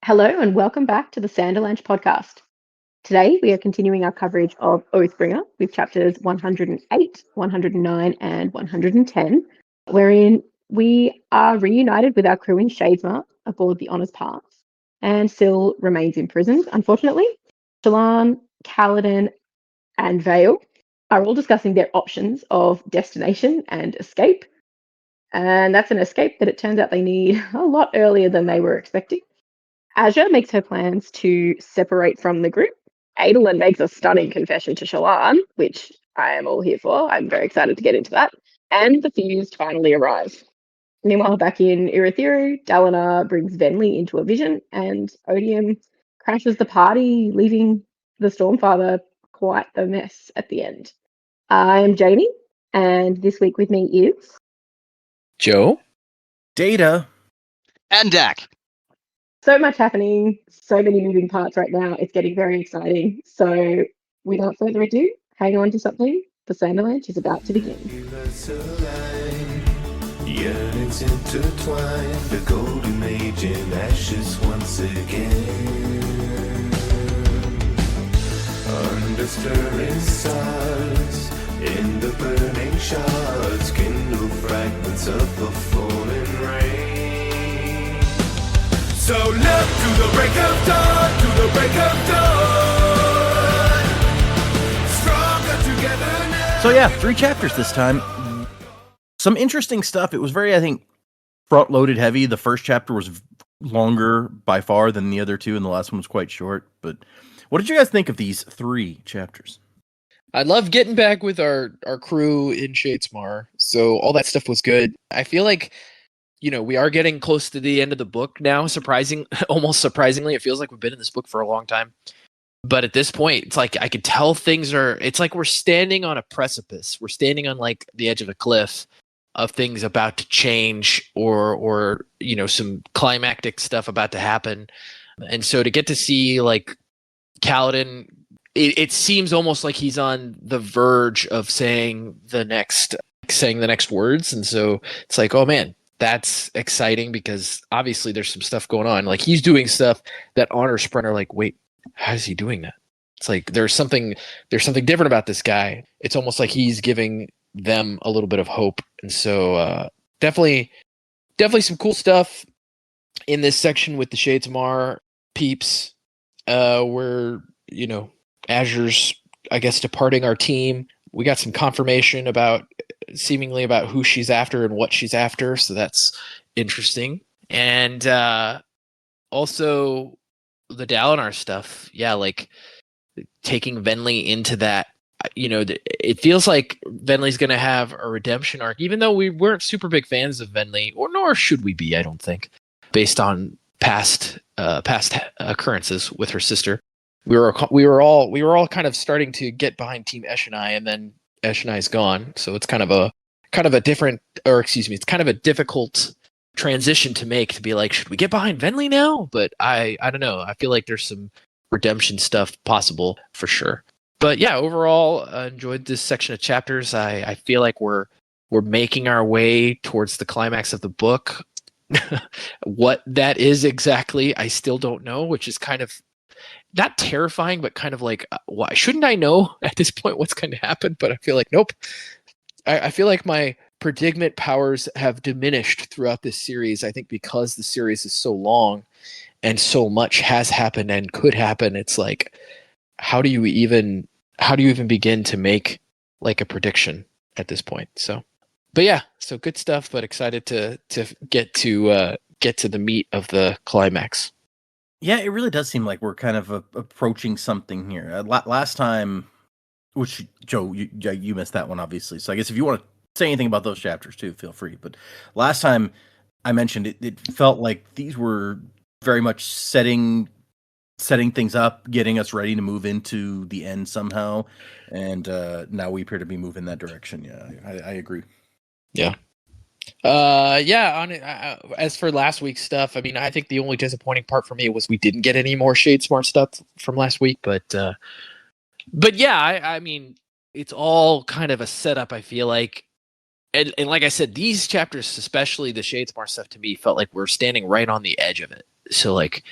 Hello and welcome back to the Sanderlanche podcast. Today we are continuing our coverage of Oathbringer with chapters 108, 109, and 110, wherein we are reunited with our crew in Shadesmar aboard the Honours Pass, and Syl remains imprisoned, unfortunately. Shallan, Kaladin, and Vale are all discussing their options of destination and escape, and that's an escape that it turns out they need a lot earlier than they were expecting. Azure makes her plans to separate from the group. Adolin makes a stunning confession to Shallan, which I am all here for. I'm very excited to get into that. And the Fused finally arrive. Meanwhile, back in Irithiru, Dalinar brings Venli into a vision, and Odium crashes the party, leaving the Stormfather quite a mess at the end. I am Janie, and this week with me is Joe, Data, and Dak. so much happening, so many moving parts right now. It's getting very exciting. So, without further ado, hang on to something. The Sanderlanche is about to begin. Yearnings intertwined, the golden age in ashes once again. Under stirring stars, in the burning shards, kindle fragments of the fallen rain. So look to the break of dawn, to the break of dawn. Stronger together now. So yeah, 3 chapters this time. Some interesting stuff. It was very, I think, front-loaded heavy. The first chapter was longer by far than the other two, and the last one was quite short. But what did you guys think of these 3 chapters? I love getting back with our crew in Shadesmar, so all that stuff was good. I feel like, we are getting close to the end of the book now, almost surprisingly. It feels like we've been in this book for a long time. But at this point, it's like I could tell it's like we're standing on a precipice. We're standing on like the edge of a cliff of things about to change or some climactic stuff about to happen. And so to get to see like Kaladin, it seems almost like he's on the verge of saying the next words. And so it's like, oh man, that's exciting because obviously there's some stuff going on. Like he's doing stuff that Honor Sprint are like, wait, how is he doing that? It's like there's something different about this guy. It's almost like he's giving them a little bit of hope. And so definitely some cool stuff in this section with the Shadesmar peeps, where Azure's, I guess, departing our team. We got some confirmation seemingly about who she's after and what she's after, so that's interesting. And also the Dalinar stuff, yeah, like taking Venli into that. It feels like Venli's going to have a redemption arc, even though we weren't super big fans of Venli, nor should we be, I don't think, based on past occurrences with her sister. We were all kind of starting to get behind Team Eshonai, and then Eshonai's gone, so it's kind of a difficult transition to make, to be like, should we get behind Venli now? But I don't know. I feel like there's some redemption stuff possible for sure. But yeah, overall, I enjoyed this section of chapters. I feel like we're making our way towards the climax of the book. What that is exactly, I still don't know, which is kind of not terrifying, but kind of like, why shouldn't I know at this point what's going to happen? But I feel like, nope. I feel like my predicament powers have diminished throughout this series. I think because the series is so long and so much has happened and could happen, it's like, how do you even begin to make like a prediction at this point? So, but yeah, so good stuff, but excited to get to the meat of the climax. Yeah, it really does seem like we're kind of approaching something here. Last time, which, Joe, you missed that one, obviously. So I guess if you want to say anything about those chapters, too, feel free. But last time I mentioned it felt like these were very much setting things up, getting us ready to move into the end somehow. And now we appear to be moving that direction. Yeah, I agree. Yeah. As for last week's stuff, I mean, I think the only disappointing part for me was we didn't get any more Shadesmar stuff from last week, but yeah, I mean, it's all kind of a setup, I feel like. And like I said, these chapters, especially the Shadesmar stuff, to me felt like we're standing right on the edge of it. So like,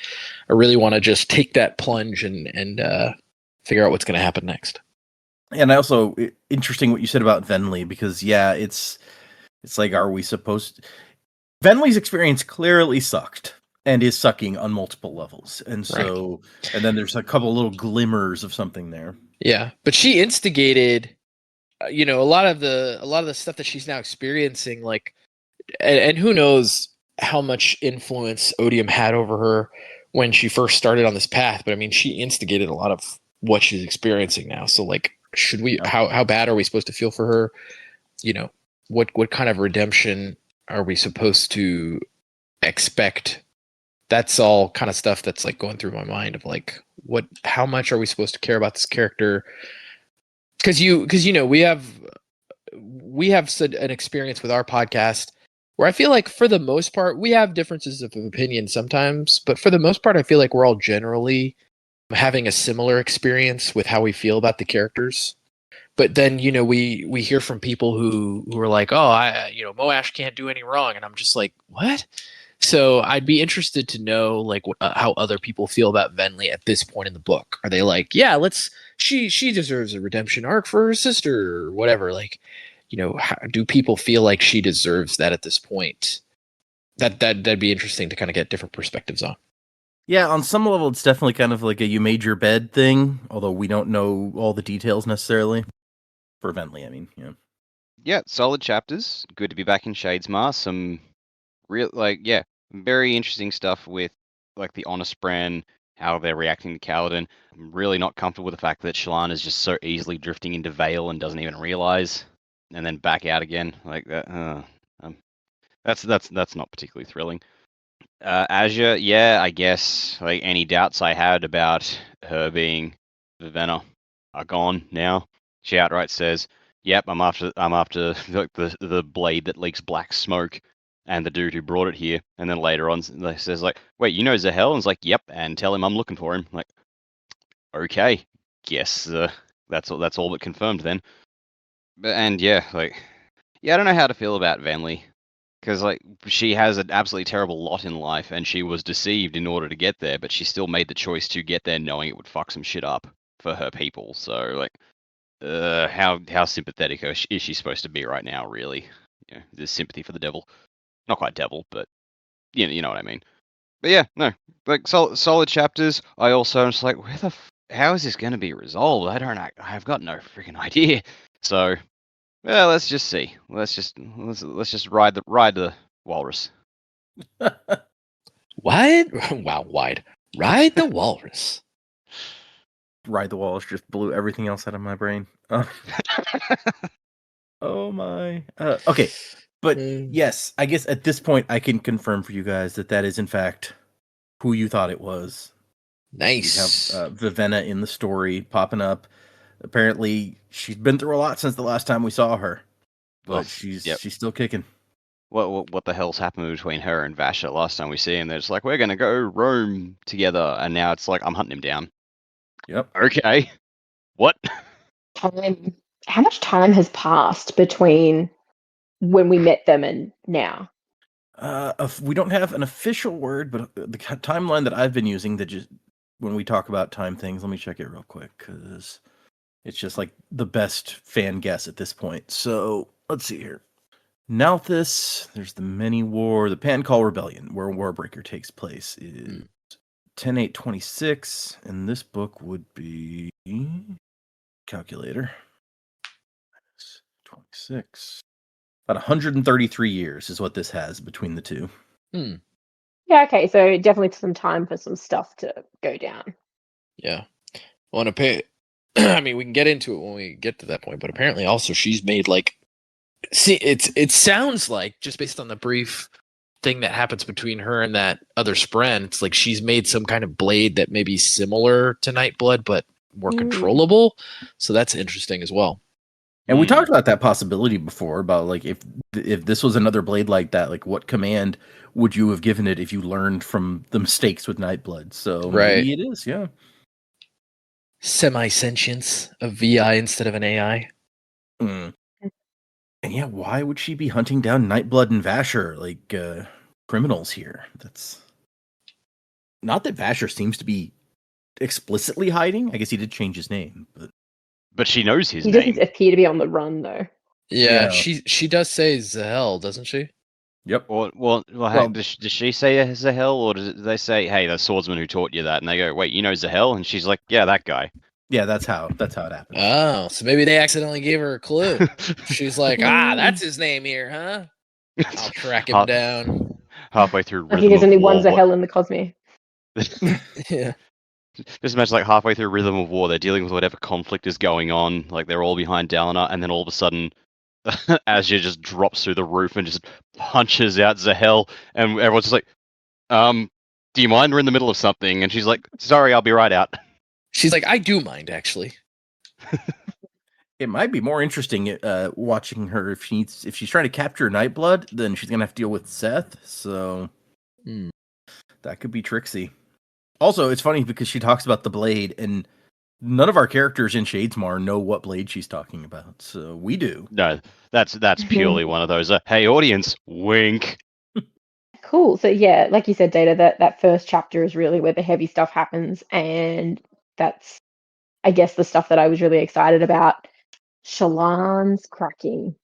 I really want to just take that plunge and figure out what's going to happen next. And I also interesting what you said about Venli, because yeah, it's like, are we supposed? Venli's experience clearly sucked and is sucking on multiple levels, and so and then there's a couple little glimmers of something there. Yeah, but she instigated, a lot of the stuff that she's now experiencing, like, and who knows how much influence Odium had over her when she first started on this path. But I mean, she instigated a lot of what she's experiencing now. So like, should we? Yeah. How bad are we supposed to feel for her? What kind of redemption are we supposed to expect? That's all kind of stuff that's like going through my mind of like, how much are we supposed to care about this character? Because we have an experience with our podcast where I feel like for the most part we have differences of opinion sometimes, but for the most part I feel like we're all generally having a similar experience with how we feel about the characters. But then we hear from people who are like, oh, Moash can't do any wrong, and I'm just like, what? So I'd be interested to know like how other people feel about Venli at this point in the book. Are they like, yeah, she deserves a redemption arc for her sister or whatever? Like, do people feel like she deserves that at this point? That'd be interesting to kind of get different perspectives on. Yeah, on some level, it's definitely kind of like a you made your bed thing, although we don't know all the details necessarily. For Venli, I mean, yeah. Yeah, solid chapters. Good to be back in Shadesmar. Some real, very interesting stuff with like the Honest brand, how they're reacting to Kaladin. I'm really not comfortable with the fact that Shallan is just so easily drifting into Vale and doesn't even realize, and then back out again like that. That's not particularly thrilling. Azure, yeah, I guess like any doubts I had about her being Vivenna are gone now. She outright says, "Yep, I'm after like the blade that leaks black smoke, and the dude who brought it here." And then later on, they says like, "Wait, you know Zahel?" And it's like, "Yep," and tell him I'm looking for him. Like, okay, guess that's all but confirmed then. And yeah, I don't know how to feel about Venli. Because, like, she has an absolutely terrible lot in life, and she was deceived in order to get there, but she still made the choice to get there knowing it would fuck some shit up for her people. So, like, how sympathetic is she supposed to be right now, really? There's sympathy for the devil. Not quite devil, but, you know what I mean. But yeah, no. Like, solid chapters. I also am just like, how is this going to be resolved? I've got no freaking idea. So... well, let's just see. Let's just ride the walrus. What? Wow, wide. Ride the walrus. Ride the walrus just blew everything else out of my brain. Oh my. Okay, but yes, I guess at this point I can confirm for you guys that is in fact who you thought it was. Nice. You have Vivenna in the story popping up. Apparently, she's been through a lot since the last time we saw her, but she's still kicking. What the hell's happened between her and Vasha? Last time we see him, they're just like, we're gonna go roam together, and now it's like I'm hunting him down. Yep. Okay. What? How much time has passed between when we met them and now? We don't have an official word, but the timeline that I've been using, that just when we talk about time things, let me check it real quick because it's just like the best fan guess at this point. So let's see here. Nalthis, there's the Many War, the Pancall Rebellion, where Warbreaker takes place, is 10/8/26, and this book would be calculator. 26. About 133 years is what this has between the two. Yeah, okay, so definitely some time for some stuff to go down. Yeah. Want to pay? I mean, we can get into it when we get to that point, but apparently also she's made like, see, it sounds like, just based on the brief thing that happens between her and that other Spren, it's like she's made some kind of blade that may be similar to Nightblood, but more controllable. So that's interesting as well. And we talked about that possibility before, about like if this was another blade like that, like what command would you have given it if you learned from the mistakes with Nightblood? So maybe it is, yeah. Semi-sentience, a VI instead of an AI. And yeah, why would she be hunting down Nightblood and Vasher, like criminals here? That's Not that Vasher seems to be explicitly hiding. I guess he did change his name, but But she knows his He name. doesn't appear to be on the run, though. Yeah, Yeah. she does say Zahel, doesn't she? yep. Well, hey, Well- does she say Zahel, or do they say, "Hey, the swordsman who taught you that"? And they go, "Wait, you know Zahel?" And she's like, "Yeah, that guy." Yeah, that's how it happens. Oh, so maybe they accidentally gave her a clue. She's like, that's his name here, huh? I'll track him down. Halfway through I think Rhythm there's of only War. one Zahel in the Cosmere. Yeah. Just imagine like halfway through Rhythm of War, they're dealing with whatever conflict is going on. Like they're all behind Dalinar, and then all of a sudden, Azure just drops through the roof and just punches out Zahel, and everyone's just like, do you mind? We're in the middle of something. And she's like, sorry, I'll be right out. She's like, I do mind, actually. It might be more interesting watching her if she's trying to capture Nightblood, then she's gonna have to deal with Seth. So that could be tricksy. Also, it's funny because she talks about the blade, and none of our characters in Shadesmar know what blade she's talking about. So we do. No, that's purely one of those. Hey, audience, wink. Cool. So yeah, like you said, Data, that first chapter is really where the heavy stuff happens, and that's, I guess, the stuff that I was really excited about. Shallan's cracking,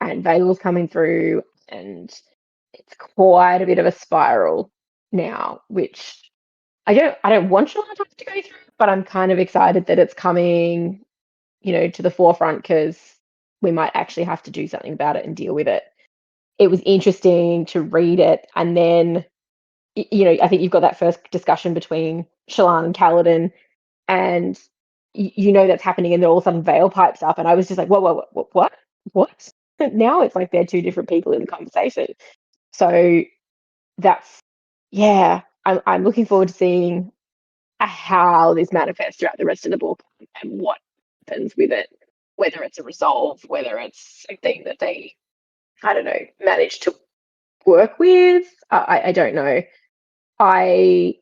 and Vale's coming through, and it's quite a bit of a spiral now, which I don't want Shallan to have to go through, but I'm kind of excited that it's coming, to the forefront, because we might actually have to do something about it and deal with it. It was interesting to read it, and then, I think you've got that first discussion between Shallan and Kaladin, and that's happening, and then all of a sudden Vale pipes up, and I was just like, whoa, what? Now it's like they're two different people in the conversation. So that's, yeah, I'm looking forward to seeing how this manifests throughout the rest of the book and what happens with it, whether it's a resolve, whether it's something that they, I don't know, manage to work with. I don't know. I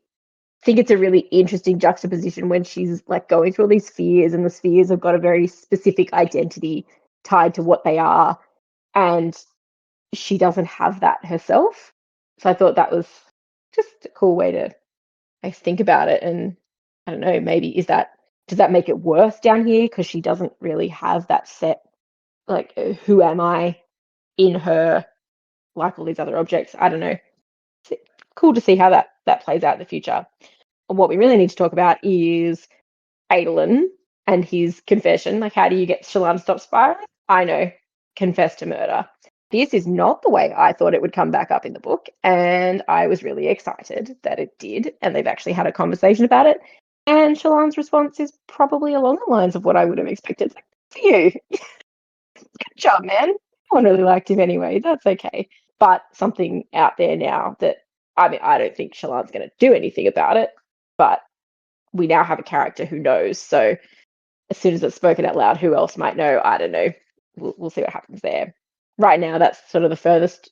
think it's a really interesting juxtaposition when she's like going through all these spheres, and the spheres have got a very specific identity tied to what they are, and she doesn't have that herself. So I thought that was just a cool way to, I think about it. And I don't know, maybe does that make it worse down here because she doesn't really have that set, like, who am I in her, like all these other objects? I don't know. It's cool to see how that plays out in the future. And what we really need to talk about is Adolin and his confession. Like, how do you get Shallan to stop spiraling? I know, confess to murder. This is not the way I thought it would come back up in the book, and I was really excited that it did, and they've actually had a conversation about it. And Shallan's response is probably along the lines of what I would have expected. Like, for you, good job, man. No one really liked him anyway. That's okay. But something out there now that, I mean, I don't think Shallan's going to do anything about it, but we now have a character who knows. So as soon as it's spoken out loud, who else might know? I don't know. We'll see what happens there. Right now, that's sort of the furthest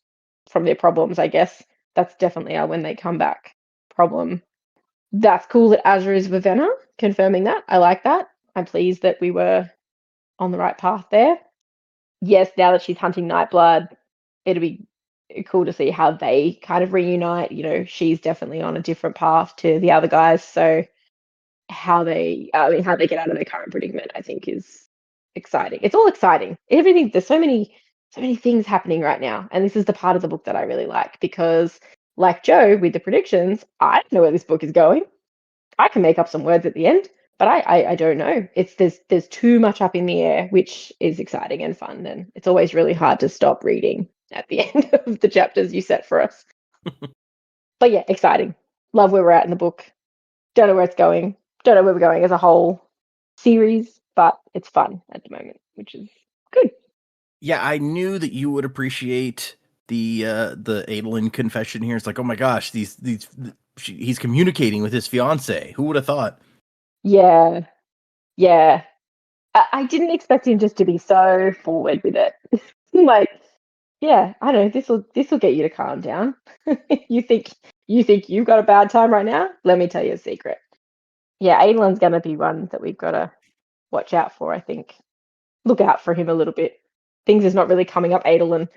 from their problems, I guess. That's definitely our when they come back problem. That's cool that Azra is Vivenna, confirming that. I like that. I'm pleased that we were on the right path there. Yes, now that she's hunting Nightblood, it'll be cool to see how they kind of reunite. She's definitely on a different path to the other guys, so how they get out of their current predicament, I think, is exciting. It's all exciting. Everything. There's so many things happening right now, and this is the part of the book that I really like, because, like Joe with the predictions, I don't know where this book is going. I can make up some words at the end, but I don't know. There's too much up in the air, which is exciting and fun, and it's always really hard to stop reading at the end of the chapters you set for us. But yeah, exciting. Love where we're at in the book. Don't know where it's going. Don't know where we're going as a whole series, but it's fun at the moment, which is good. Yeah, I knew that you would appreciate the Adolin confession here. It's like, oh my gosh, he's communicating with his fiance. Who would have thought? Yeah. I didn't expect him just to be so forward with it. Like, yeah, I know this will get you to calm down. You think you've got a bad time right now? Let me tell you a secret. Yeah, Adolin's gonna be one that we've got to watch out for. I think. Look out for him a little bit. Things is not really coming up, Adolin.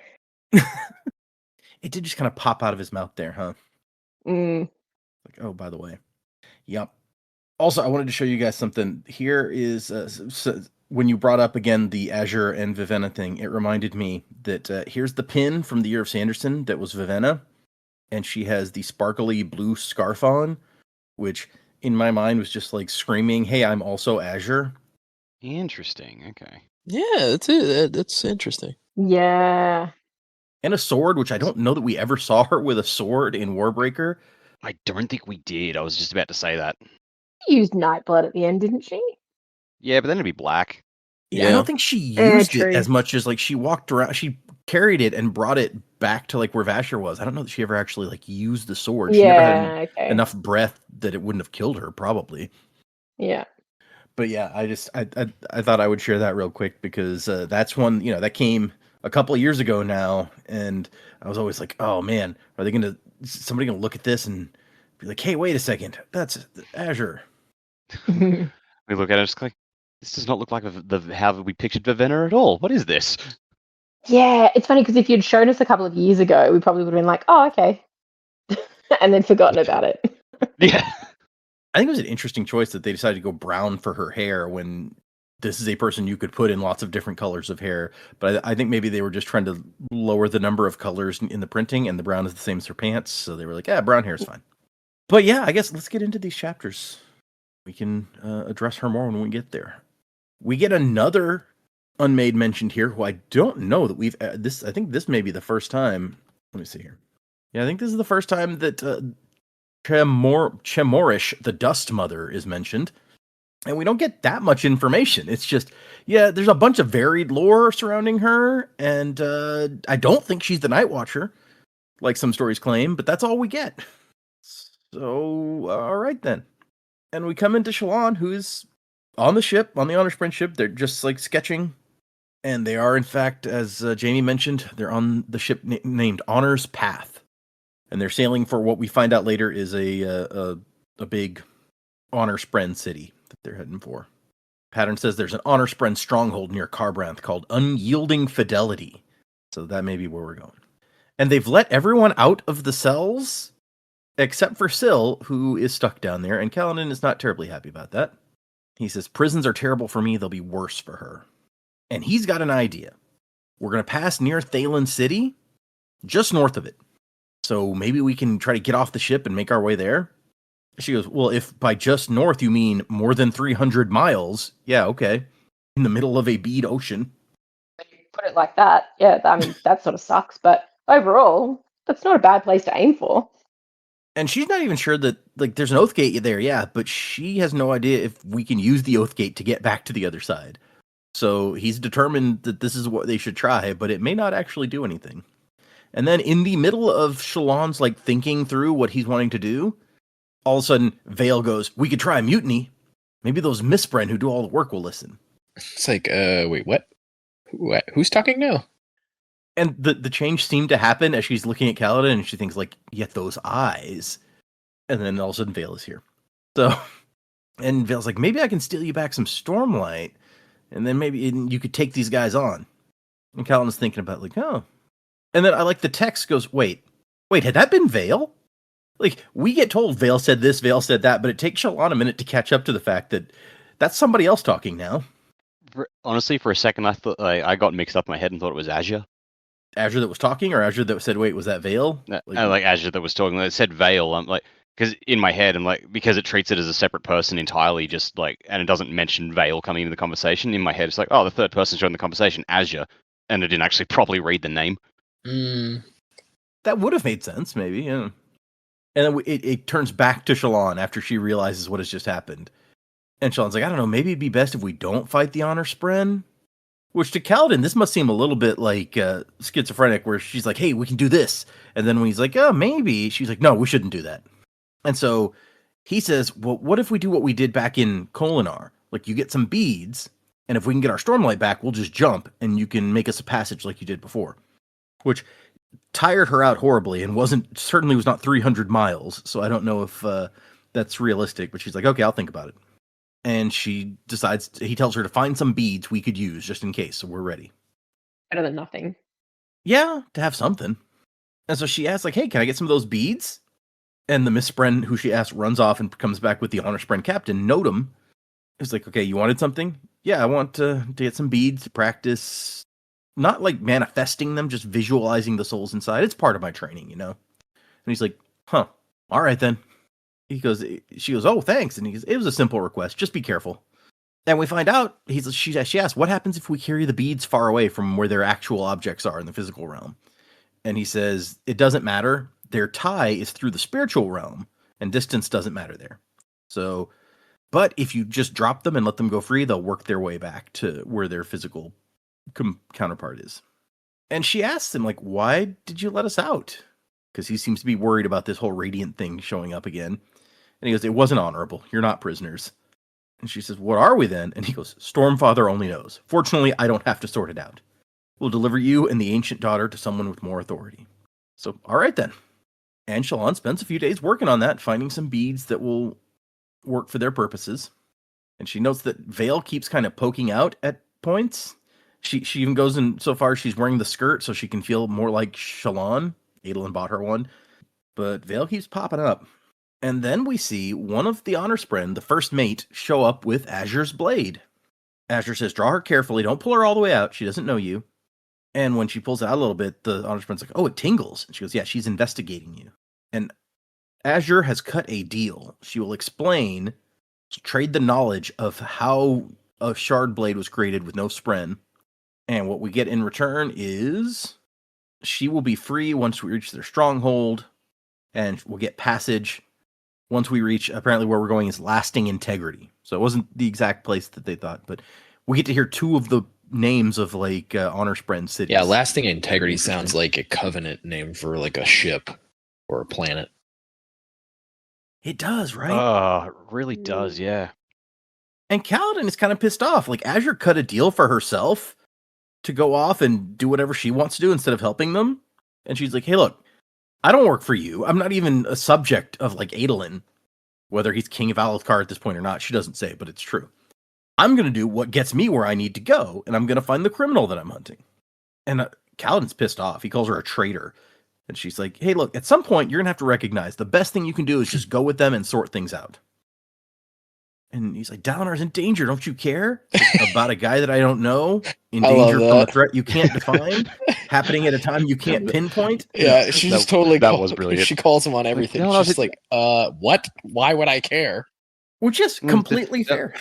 It did just kind of pop out of his mouth there, huh? Like, oh, by the way. Yep. Also, I wanted to show you guys something. Here is when you brought up again the Azure and Vivenna thing, it reminded me that here's the pin from the Year of Sanderson that was Vivenna, and she has the sparkly blue scarf on, which in my mind was just like screaming, "Hey, I'm also Azure." Interesting. Okay. Yeah, that's it. That's interesting. Yeah. And a sword, which I don't know that we ever saw her with a sword in Warbreaker. I don't think we did. I was just about to say that. She used Nightblood at the end, didn't she? Yeah, but then it'd be black. Yeah, I don't think she used it true. as much as like she walked around. She carried it and brought it back to like where Vasher was. I don't know that she ever actually like used the sword. She never had okay. enough breath that it wouldn't have killed her, probably. Yeah. But yeah, I thought I would share that real quick because that's one, you know, that came a couple of years ago now, and I was always like, oh man, are they somebody gonna look at this and be like, hey, wait a second, that's Azure. We look at it, just like, this does not look like how we pictured Vivenna at all. What is this? Yeah, it's funny because if you'd shown us a couple of years ago, we probably would have been like, oh, okay. And then forgotten about it. Yeah. I think it was an interesting choice that they decided to go brown for her hair when this is a person you could put in lots of different colors of hair. But I think maybe they were just trying to lower the number of colors in the printing, and the brown is the same as her pants. So they were like, yeah, brown hair is fine. But yeah, I guess let's get into these chapters. We can address her more when we get there. We get another unmade mentioned here, who I don't know that we've this. I think this may be the first time. Let me see here. Yeah, I think this is the first time that Chemorish, the Dust Mother, is mentioned. And we don't get that much information. It's just, yeah, there's a bunch of varied lore surrounding her, and I don't think she's the Night Watcher, like some stories claim, but that's all we get. So, all right then. And we come into Shallan, who's on the ship, on the Honor Sprint ship. They're just like sketching. And they are, in fact, as Jamie mentioned, they're on the ship named Honor's Path. And they're sailing for what we find out later is a big Honor Spren city that they're heading for. Pattern says there's an Honor Spren stronghold near Carbranth called Unyielding Fidelity. So that may be where we're going. And they've let everyone out of the cells except for Syl, who is stuck down there, and Kaladin is not terribly happy about that. He says, prisons are terrible for me, they'll be worse for her. And he's got an idea. We're going to pass near Thalen City, just north of it. So maybe we can try to get off the ship and make our way there. She goes, well, if by just north you mean more than 300 miles, yeah, okay. In the middle of a bead ocean. Put it like that, yeah, I mean, that sort of sucks. But overall, that's not a bad place to aim for. And she's not even sure that, like, there's an oath gate there, yeah, but she has no idea if we can use the oath gate to get back to the other side. So he's determined that this is what they should try, but it may not actually do anything. And then in the middle of Shallan's, like, thinking through what he's wanting to do, all of a sudden, Vale goes, we could try a mutiny. Maybe those Mistbren who do all the work will listen. It's like, wait, what? Who's talking now? And the change seemed to happen as she's looking at Kaladin, and she thinks, like, yet those eyes. And then all of a sudden, Vale is here. So, and Vale's like, maybe I can steal you back some Stormlight, and then maybe you could take these guys on. And Kaladin's thinking about, like, oh. And then I like the text goes, wait, had that been Vale? Like, we get told Vale said this, Vale said that, but it takes Shallan a minute to catch up to the fact that that's somebody else talking now. Honestly, for a second, I thought I got mixed up in my head and thought it was Azure. Azure that was talking, or Azure that said, wait, was that Vale? Like Azure that was talking. It said Vale. I'm like, because in my head, I'm like, because it treats it as a separate person entirely, just like, and it doesn't mention Vale coming into the conversation. In my head, it's like, oh, the third person's joined the conversation, Azure, and it didn't actually properly read the name. That would have made sense, maybe, yeah. And then it turns back to Shallan after she realizes what has just happened. And Shallan's like, I don't know, maybe it'd be best if we don't fight the Honor Spren? Which to Kaladin, this must seem a little bit like schizophrenic, where she's like, hey, we can do this. And then when he's like, oh, maybe, she's like, no, we shouldn't do that. And so he says, well, what if we do what we did back in Kholinar? Like, you get some beads, and if we can get our Stormlight back, we'll just jump, and you can make us a passage like you did before. Which tired her out horribly, and certainly was not 300 miles, so I don't know if that's realistic, but she's like, okay, I'll think about it. And he tells her to find some beads we could use just in case, so we're ready. Better than nothing. Yeah, to have something. And so she asks, like, hey, can I get some of those beads? And the Miss Spren, who she asked, runs off and comes back with the Honor Spren captain, Notum. He's like, okay, you wanted something? Yeah, I want to get some beads to practice, not like manifesting them, just visualizing the souls inside. It's part of my training, you know? And he's like, huh, all right then. She goes, oh, thanks. And he goes, it was a simple request. Just be careful. And we find out, she asks, what happens if we carry the beads far away from where their actual objects are in the physical realm? And he says, it doesn't matter. Their tie is through the spiritual realm, and distance doesn't matter there. So, but if you just drop them and let them go free, they'll work their way back to where their physical counterpart is. And she asks him, like, why did you let us out? Because he seems to be worried about this whole radiant thing showing up again. And he goes, it wasn't honorable. You're not prisoners. And she says, what are we then? And he goes, Stormfather only knows. Fortunately, I don't have to sort it out. We'll deliver you and the ancient daughter to someone with more authority. So, all right then. And Shallan spends a few days working on that, finding some beads that will work for their purposes. And she notes that Vale keeps kind of poking out at points. She even goes in so far she's wearing the skirt so she can feel more like Shallan. Adolin bought her one. But Vale keeps popping up. And then we see one of the Honor Spren, the first mate, show up with Azure's blade. Azure says, draw her carefully, don't pull her all the way out, she doesn't know you. And when she pulls it out a little bit, the Honor Spren's like, oh, it tingles. And she goes, yeah, she's investigating you. And Azure has cut a deal. She will explain, trade the knowledge of how a shard blade was created with no Spren. And what we get in return is she will be free once we reach their stronghold, and we'll get passage once we reach, apparently where we're going is lasting integrity. So it wasn't the exact place that they thought, but we get to hear two of the names of like Honor Spren cities. Yeah, lasting integrity sounds like a covenant name for like a ship or a planet. It does, right? Oh, it really does, yeah. And Kaladin is kind of pissed off. Like, Azure cut a deal for herself to go off and do whatever she wants to do instead of helping them. And she's like, hey, look, I don't work for you. I'm not even a subject of, like, Adolin. Whether he's king of Alethkar at this point or not, she doesn't say, but it's true. I'm going to do what gets me where I need to go, and I'm going to find the criminal that I'm hunting. And Kaladin's pissed off. He calls her a traitor. And she's like, hey, look, at some point, you're going to have to recognize the best thing you can do is just go with them and sort things out. And he's like, Dalinar's in danger, don't you care? About a guy that I don't know, in danger from a threat you can't define, happening at a time you can't pinpoint. Yeah, she just totally was brilliant. She calls him on everything. No, she's like, what? Why would I care? Which is completely fair.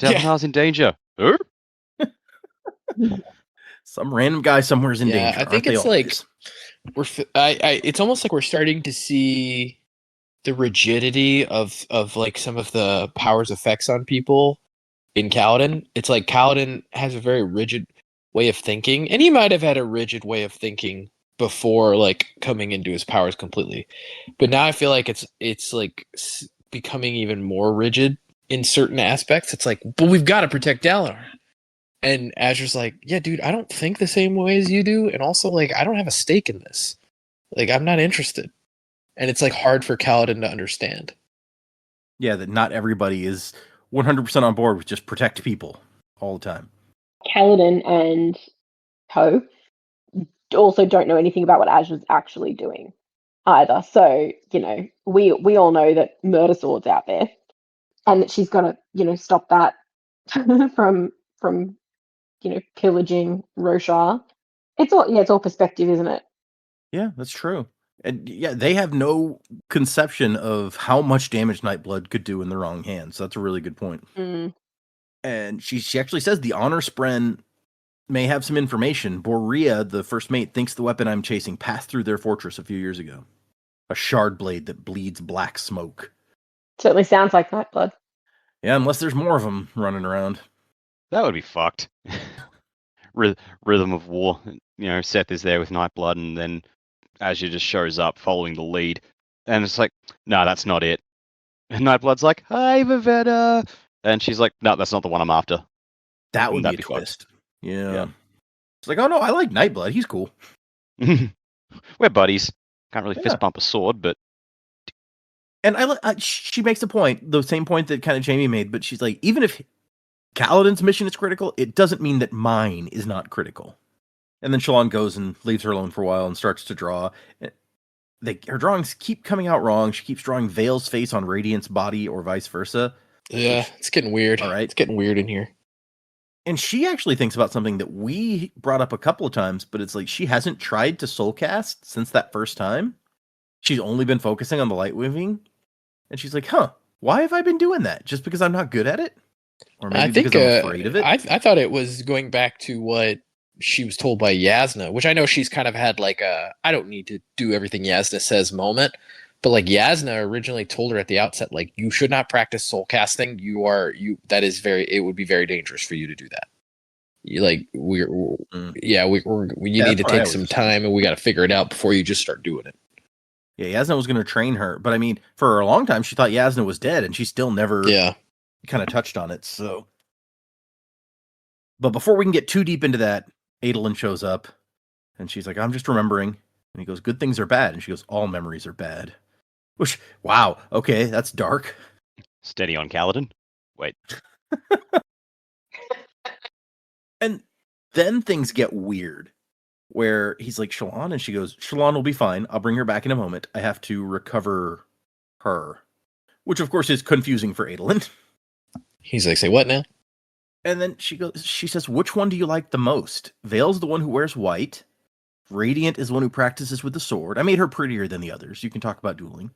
Dalinar's in danger. Huh? Some random guy somewhere's in danger. I think it's like it's almost like we're starting to see the rigidity of like some of the power's effects on people in Kaladin. It's like Kaladin has a very rigid way of thinking, and he might have had a rigid way of thinking before like coming into his powers completely. But now I feel like it's like becoming even more rigid in certain aspects. It's like, but we've got to protect Dalinar. And Azure's like, yeah, dude, I don't think the same way as you do. And also, like, I don't have a stake in this. Like, I'm not interested. And it's, like, hard for Kaladin to understand. Yeah, that not everybody is 100% on board with just protect people all the time. Kaladin and Poe also don't know anything about what Azure's actually doing either. So, you know, we all know that murder sword's out there. And that she's got to, you know, stop that from you know, pillaging Roshar. It's all perspective, isn't it? Yeah, that's true. And yeah, they have no conception of how much damage Nightblood could do in the wrong hands. So that's a really good point. Mm. And she actually says the Honor Spren may have some information. Borea, the first mate, thinks the weapon I'm chasing passed through their fortress a few years ago. A shard blade that bleeds black smoke. Certainly sounds like Nightblood. Yeah, unless there's more of them running around. That would be fucked. Rhythm of War. You know, Seth is there with Nightblood, and then Azure just shows up following the lead. And it's like, no, that's not it. And Nightblood's like, hi, Vivetta. And she's like, no, that's not the one I'm after. That would be a twist. Yeah. It's like, oh no, I like Nightblood. He's cool. We're buddies. Can't really fist bump a sword, but... And she makes a point, the same point that kind of Jamie made, but she's like, even if Kaladin's mission is critical, it doesn't mean that mine is not critical. And then Shallan goes and leaves her alone for a while and starts to draw. her drawings keep coming out wrong. She keeps drawing Vale's face on Radiant's body or vice versa. Yeah, it's getting weird. All right. It's getting weird in here. And she actually thinks about something that we brought up a couple of times, but it's like she hasn't tried to soul cast since that first time. She's only been focusing on the light weaving. And she's like, why have I been doing that? Just because I'm not good at it? Or maybe because I'm afraid of it? I thought it was going back to what she was told by Yasna, which I know she's kind of had like a, I don't need to do everything Yasna says moment. But like Yasna originally told her at the outset, like, you should not practice soul casting. It would be very dangerous for you to do that. You like, we need to take some time and we got to figure it out before you just start doing it. Yeah, Yasna was going to train her, but I mean, for a long time, she thought Yasna was dead, and she still never kind of touched on it. So, but before we can get too deep into that, Adolin shows up, and she's like, "I'm just remembering." And he goes, "Good things are bad," and she goes, "All memories are bad." Which, wow, okay, that's dark. Steady on, Kaladin. Wait. And then things get weird. Where he's like, Shallan, and she goes, Shallan will be fine. I'll bring her back in a moment. I have to recover her. Which, of course, is confusing for Adolin. He's like, say what now? And then she says, which one do you like the most? Vale's the one who wears white. Radiant is the one who practices with the sword. I made her prettier than the others. You can talk about dueling.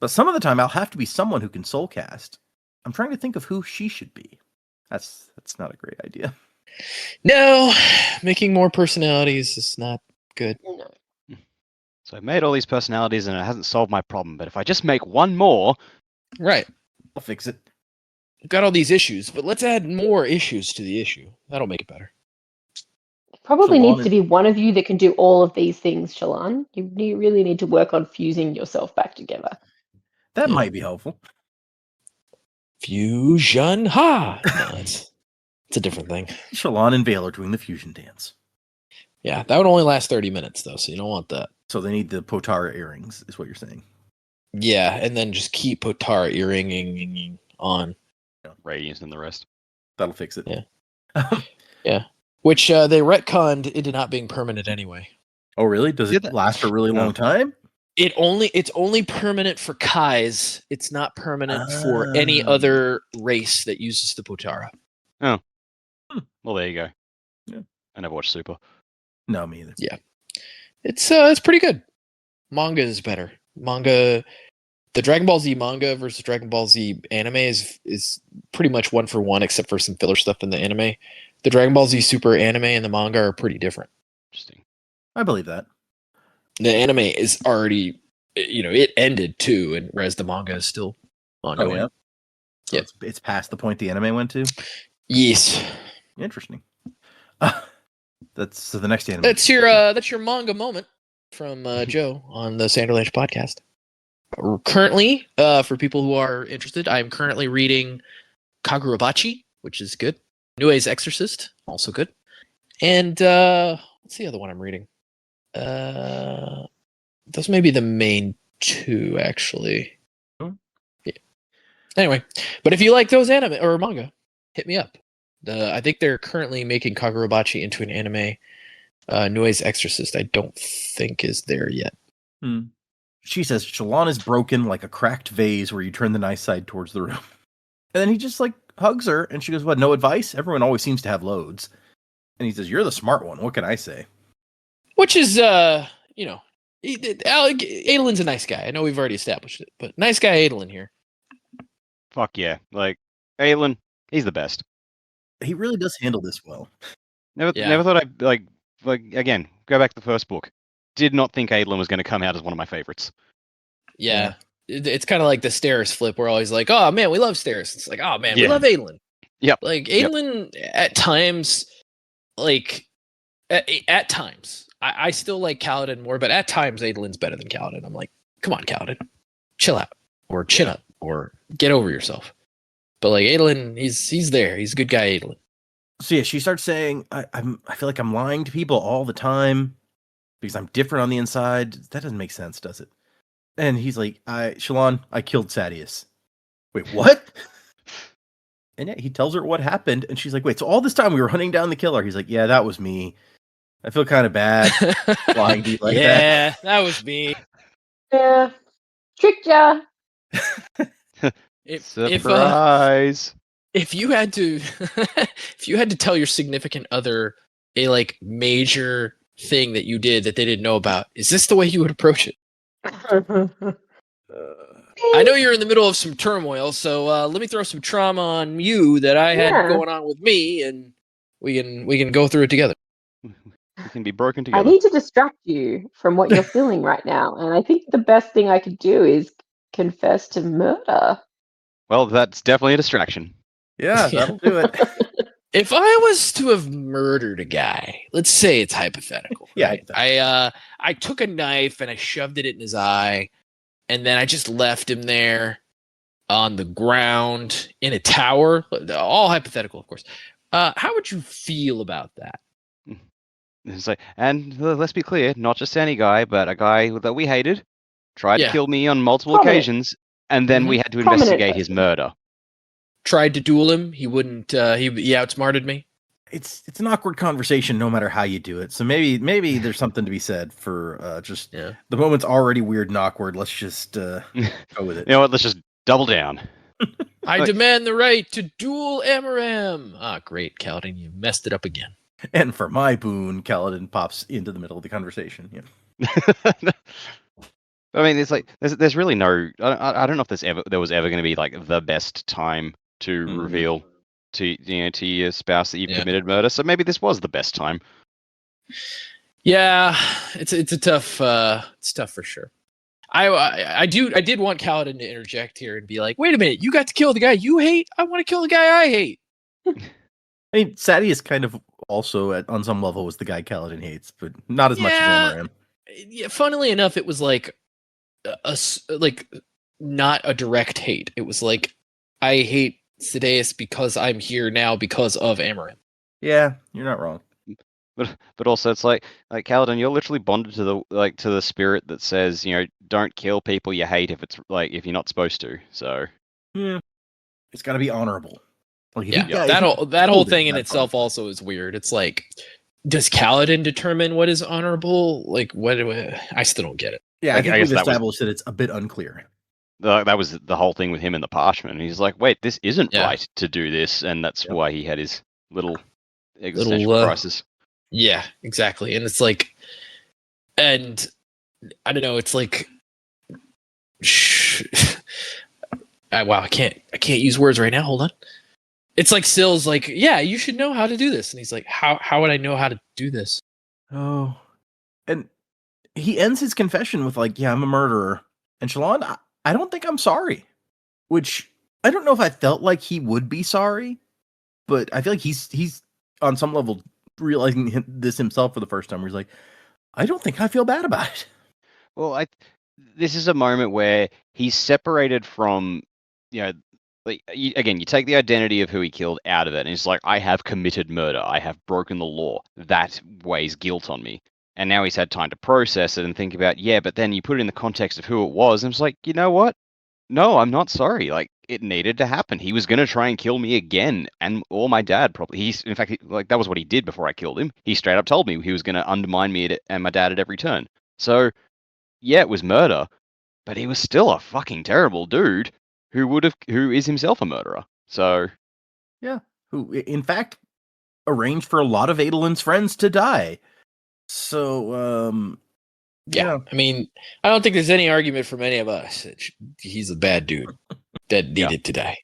But some of the time, I'll have to be someone who can soul cast. I'm trying to think of who she should be. That's not a great idea. No, making more personalities is not good. So I've made all these personalities and it hasn't solved my problem. But if I just make one more... Right. I'll fix it. We've got all these issues, but let's add more issues to the issue. That'll make it better. Probably needs to be one of you that can do all of these things, Shallan. You really need to work on fusing yourself back together. That might be helpful. Fusion, ha! No, it's a different thing. Shallan and Vale are doing the fusion dance. Yeah, that would only last 30 minutes, though, so you don't want that. So they need the Potara earrings, is what you're saying. Yeah, and then just keep Potara earringing on. Radiance and the rest. That'll fix it. Yeah. Yeah. Which they retconned into not being permanent anyway. Oh, really? Does it last a really long time? It's only permanent for Kais. It's not permanent for any other race that uses the Potara. Oh. Well, there you go. Yeah. I never watched Super. No, me either. Yeah. It's pretty good. Manga is better. Manga, the Dragon Ball Z manga versus Dragon Ball Z anime is pretty much one for one, except for some filler stuff in the anime. The Dragon Ball Z Super anime and the manga are pretty different. Interesting. I believe that. The anime is already, it ended too, and whereas the manga is still ongoing. Oh, yeah? So it's past the point the anime went to? Yes. Interesting. That's the next anime. That's your manga moment from Joe on the Sanderlange podcast. Currently, for people who are interested, I'm currently reading Kagurabachi, which is good. Nue's Exorcist, also good. And what's the other one I'm reading? Those may be the main two, actually. Yeah. Anyway, but if you like those anime or manga, hit me up. I think they're currently making Kagurabachi into an anime. Nue's Exorcist, I don't think is there yet. She says Shallan is broken like a cracked vase where you turn the nice side towards the room. And then he just hugs her and she goes, what, no advice? Everyone always seems to have loads. And he says, you're the smart one. What can I say? Which is, Adolin's a nice guy. I know we've already established it, but nice guy Adolin here. Fuck yeah. Adolin, he's the best. He really does handle this well. Never thought I'd, again, go back to the first book. Did not think Adolin was going to come out as one of my favorites. Yeah. It's kind of like the Steris flip. We're always like, oh, man, we love Steris. It's like, oh, man, we love Adolin. Yep. Adolin, at times, at times, I still like Kaladin more, but at times, Adolin's better than Kaladin. I'm like, come on, Kaladin. Chill out. Or chin up. Or get over yourself. But Adolin, he's there. He's a good guy, Adolin. So yeah, she starts saying, I feel like I'm lying to people all the time because I'm different on the inside. That doesn't make sense, does it? And he's like, Shallan, I killed Sadius. Wait, what? And yeah, he tells her what happened, and she's like, wait, so all this time we were hunting down the killer? He's like, yeah, that was me. I feel kind of bad lying to you like that. Yeah, that was me. Yeah. Tricked ya. If Surprise! if you had to if you had to tell your significant other a like major thing that you did that they didn't know about, is this the way you would approach it? I know you're in the middle of some turmoil, so let me throw some trauma on you that I had Yeah. going on with me, and we can go through it together. We can be broken I together. need to distract you from what you're feeling right now. And I think the best thing I could do is confess to murder. Well, that's definitely a distraction. Yeah, that'll do it. If I was to have murdered a guy, let's say it's hypothetical, Yeah, right? I took a knife and I shoved it in his eye, and then I just left him there on the ground in a tower. All hypothetical, of course. How would you feel about that? It's like, and let's be clear, not just any guy, but a guy that we hated, tried to Yeah. kill me on multiple Prominent. occasions, and then we had to Prominent investigate his person. murder. Tried to duel him. He wouldn't. He outsmarted me. It's an awkward conversation no matter how you do it. So maybe there's something to be said for just Yeah. the moment's already weird and awkward. Let's just go with it. You know what? Let's just double down. I Like- demand the right to duel Amaram. Ah, great, Kaladin, you messed it up again. And for my boon, Kaladin pops into the middle of the conversation. Yeah. I mean, it's like there's really no. I don't know if there was ever going to be like the best time to Mhm. reveal to your spouse that you've Yeah. committed murder. So maybe this was the best time. Yeah, it's a tough. It's tough for sure. I did want Kaladin to interject here and be like, wait a minute, you got to kill the guy you hate. I want to kill the guy I hate. I mean, Sadius kind of also on some level was the guy Kaladin hates, but not as much Yeah. as Amaram. Yeah, funnily enough, it was like like not a direct hate. It was like I hate Sidaeus because I'm here now because of Amaranth. Yeah, you're not wrong. But also it's like Kaladin, you're literally bonded to the spirit that says, don't kill people you hate if you're not supposed to. So Yeah, it's got to be honorable. Like, if Yeah, you- if that you whole killed him, thing in that's itself honorable. also is weird. It's like, does Kaladin determine what is honorable? Like, what? I still don't get it. Yeah, I I think guess we've that was- established that it's a bit unclear. that was the whole thing with him in the parchment. He's like, wait, this isn't Yeah. right to do this, and that's Yep. why he had his little existential crisis. Yeah, exactly. And it's like, and I don't know. It's like, wow, I can't use words right now. Hold on. It's like Sill's like, yeah, you should know how to do this, and he's like, how would I know how to do this? Oh, and he ends his confession with like, "Yeah, I'm a murderer." And Shalon, I don't think I'm sorry. Which I don't know if I felt like he would be sorry, but I feel like he's on some level realizing this himself for the first time. Where he's like, "I don't think I feel bad about it." Well, this is a moment where he's separated from, again, you take the identity of who he killed out of it, and he's like, I have committed murder. I have broken the law. That weighs guilt on me. And now he's had time to process it and think about, yeah, but then you put it in the context of who it was, and it's like, you know what? No, I'm not sorry. Like, it needed to happen. He was going to try and kill me again, or my dad probably. In fact, that was what he did before I killed him. He straight up told me he was going to undermine me and my dad at every turn. So, yeah, it was murder, but he was still a fucking terrible dude who is himself a murderer. So, Yeah, who in fact arranged for a lot of Adelin's friends to die. So, Yeah. I mean, I don't think there's any argument from any of us that he's a bad dude that needed to die.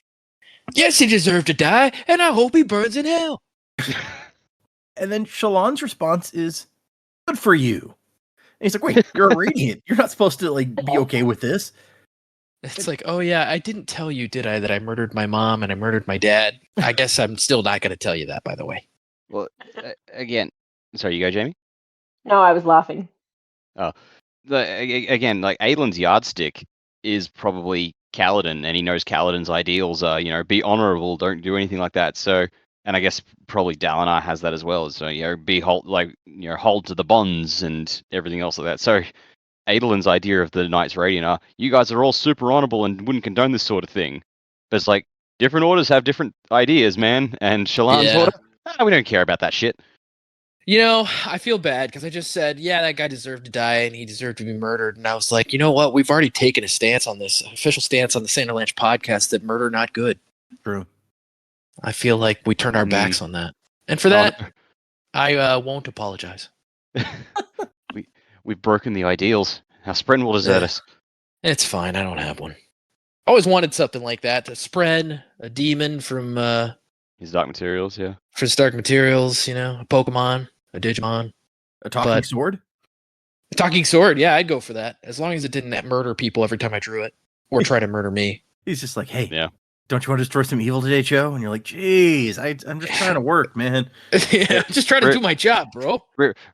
Yes, he deserved to die, and I hope he burns in hell. And then Shalon's response is, "Good for you." And he's like, "Wait, you're a radiant. You're not supposed to like be okay with this." It's like, oh yeah, I didn't tell you, did I, that I murdered my mom and I murdered my dad? I guess I'm still not going to tell you that, by the way. well, again, sorry, you go, Jamie? No, I was laughing. Again, like Adelin's yardstick is probably Kaladin, and he knows Kaladin's ideals are, be honorable, don't do anything like that. So, and I guess probably Dalinar has that as well. So, hold to the bonds and everything else like that. So, Adelin's idea of the Knights Radiant are, you guys are all super honorable and wouldn't condone this sort of thing. But it's like, different orders have different ideas, man. And Shallan's Yeah. order, we don't care about that shit. You know, I feel bad because I just said, yeah, that guy deserved to die and he deserved to be murdered. And I was like, you know what? We've already taken a stance on this, official stance on the Sanderlanche podcast that murder not good. True. I feel like we turned our backs on that. And for Oh, that, I won't apologize. We've broken the ideals. Our Spren will desert us. It's fine. I don't have one. Always wanted something like that to spread a demon from His dark materials, yeah. for Stark Materials, you know, a Pokemon, a Digimon. A talking sword? A talking sword, yeah, I'd go for that. As long as it didn't murder people every time I drew it. Or try to murder me. He's just like, hey, Yeah. don't you want to destroy some evil today, Joe? And you're like, geez, I'm just trying to work, man. Yeah, I'm just trying to do my job, bro.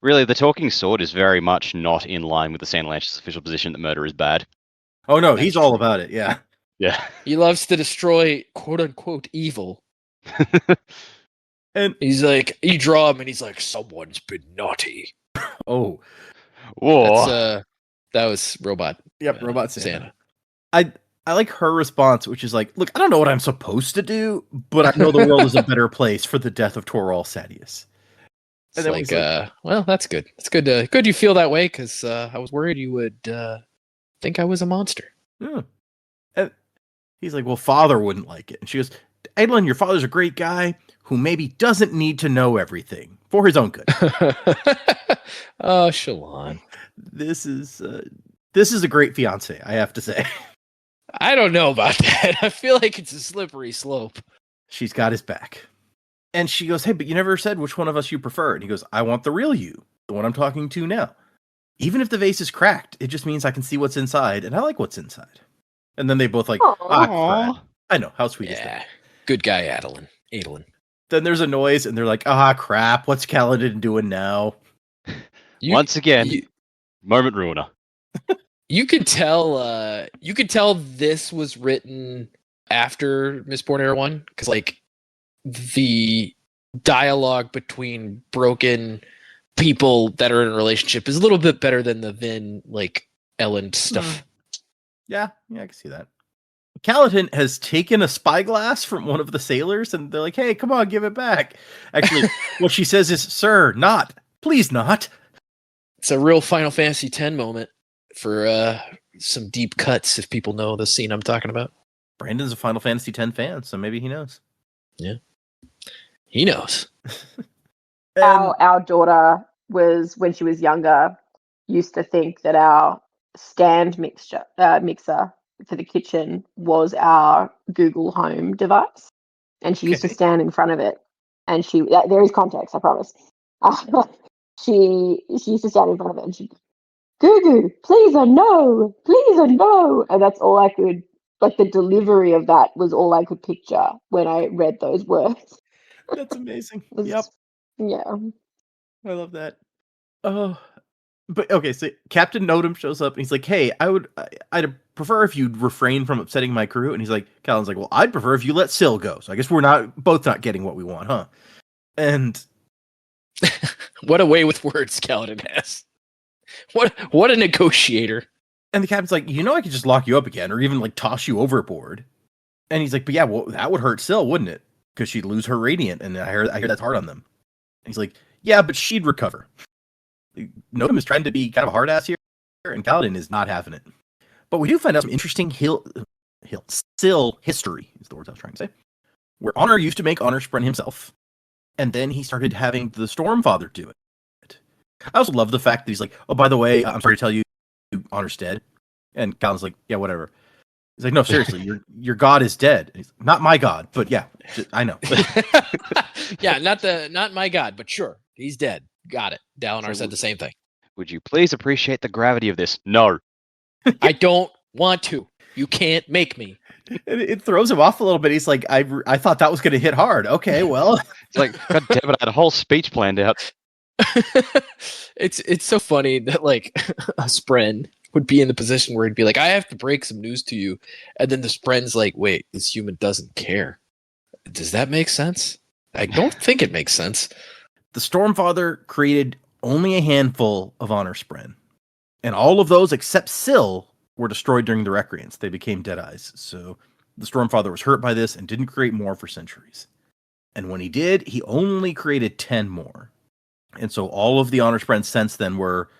Really, the talking sword is very much not in line with the Sanderlanche's official position that murder is bad. Oh, no, he's all about it, yeah. Yeah. He loves to destroy quote-unquote evil. And he's like, you draw him and he's like, someone's been naughty. oh. Whoa. That was Robot. Yep, Robot Santa. I like her response, which is like, look, I don't know what I'm supposed to do, but I know the world is a better place for the death of Torral Sadius. It's like, well, that's good. It's good good you feel that way, because I was worried you would think I was a monster. Yeah. And he's like, well, father wouldn't like it. And she goes, Adolin, your father's a great guy who maybe doesn't need to know everything for his own good. Oh, Shalon. This is a great fiance, I have to say. I don't know about that. I feel like it's a slippery slope. She's got his back. And she goes, hey, but you never said which one of us you prefer. And he goes, I want the real you, the one I'm talking to now. Even if the vase is cracked, it just means I can see what's inside, and I like what's inside. And then they both like, crap. I know, how sweet is that? Good guy, Adolin. Then there's a noise, and they're like, crap, what's Kaladin doing now? Once again, moment ruiner. You could tell this was written after Mistborn Era 1, because like the dialogue between broken people that are in a relationship is a little bit better than the Vin, like, Ellen stuff. Yeah, I can see that. Kaladin has taken a spyglass from one of the sailors, and they're like, hey, come on, give it back. Actually, what she says is, sir, please not. It's a real Final Fantasy X moment for some deep cuts, if people know the scene I'm talking about. Brandon's a Final Fantasy X fan, so maybe he knows. Yeah. He knows. Our daughter was, when she was younger, used to think that our stand mixer for the kitchen was our Google Home device. And she used to stand in front of it. And there is context, I promise. She used to stand in front of it and she'd, Goo, please or no. And that's all I could, like, the delivery of that was all I could picture when I read those words. That's amazing. Yep. Yeah. I love that. Oh, but okay. So Captain Notum shows up and he's like, hey, I'd prefer if you'd refrain from upsetting my crew. And he's like, Callan's like, well, I'd prefer if you let Syl go. So I guess we're both not getting what we want, huh? And what a way with words Kaladin has. What a negotiator. And the captain's like, I could just lock you up again or even like toss you overboard. And he's like, but yeah, well, that would hurt Syl, wouldn't it? Because she'd lose her radiant. And I hear that's hard on them. And he's like, yeah, but she'd recover. Notum is trying to be kind of a hard ass here, and Kaladin is not having it. But we do find out some interesting Syl history, is the words I was trying to say. Where Honor used to make Honor Spren himself. And then he started having the Stormfather do it. I also love the fact that he's like, oh, by the way, I'm sorry to tell you, Honor's dead. And Kaladin's like, yeah, whatever. He's like, no, seriously, your god is dead. He's like, not my god, but yeah, I know. Yeah, not my god, but sure, he's dead. Got it. Dalinar said the same thing. Would you please appreciate the gravity of this? No. I don't want to. You can't make me. It throws him off a little bit. He's like, I thought that was going to hit hard. Okay, well. It's like, God damn it, I had a whole speech planned out. It's so funny that, like, a Spren would be in the position where he'd be like, I have to break some news to you. And then the Spren's like, wait, this human doesn't care. Does that make sense? I don't think it makes sense. The Stormfather created only a handful of Honor Spren. And all of those except Syl were destroyed during the Recreants. They became Deadeyes. So the Stormfather was hurt by this and didn't create more for centuries. And when he did, he only created 10 more. And so all of the honor spren since then were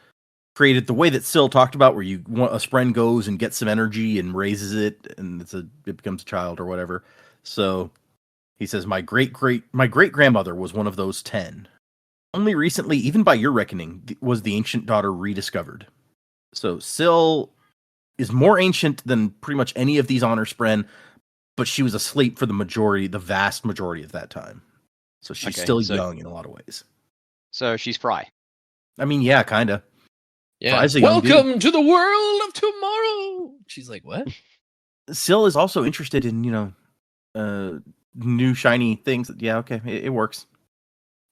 created the way that Syl talked about, where a spren goes and gets some energy and raises it, and it becomes a child or whatever. So he says, my great grandmother was one of those 10. Only recently, even by your reckoning, was the ancient daughter rediscovered. So Syl is more ancient than pretty much any of these honor spren, but she was asleep for the vast majority of that time. So she's still young in a lot of ways. So she's Fry. I mean, yeah, kind of. Yeah. Welcome to the world of tomorrow. She's like, what? Syl is also interested in, new shiny things. Yeah, okay, it works.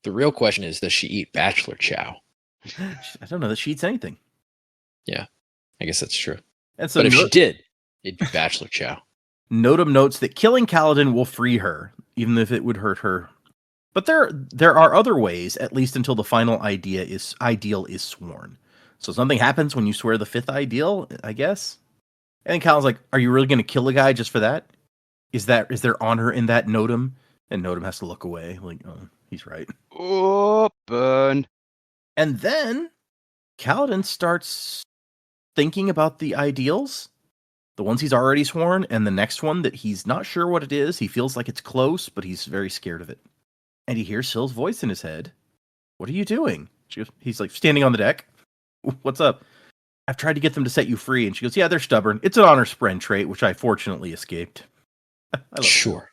The real question is, does she eat bachelor chow? I don't know that she eats anything. Yeah, I guess that's true. And so but if she did, it'd be bachelor chow. Notum notes that killing Kaladin will free her, even if it would hurt her. But there are other ways, at least until the final ideal is sworn. So something happens when you swear the 5th ideal, I guess. And Kaladin's like, "Are you really going to kill a guy just for that? Is there honor in that, Notum?" And Notum has to look away, like, "Oh, he's right." Oh, burn! And then Kaladin starts thinking about the ideals, the ones he's already sworn, and the next one that he's not sure what it is. He feels like it's close, but he's very scared of it. And he hears Syl's voice in his head. "What are you doing?" He's like standing on the deck. "What's up?" "I've tried to get them to set you free." And she goes, "Yeah, they're stubborn. It's an honor spren trait, which I fortunately escaped." Sure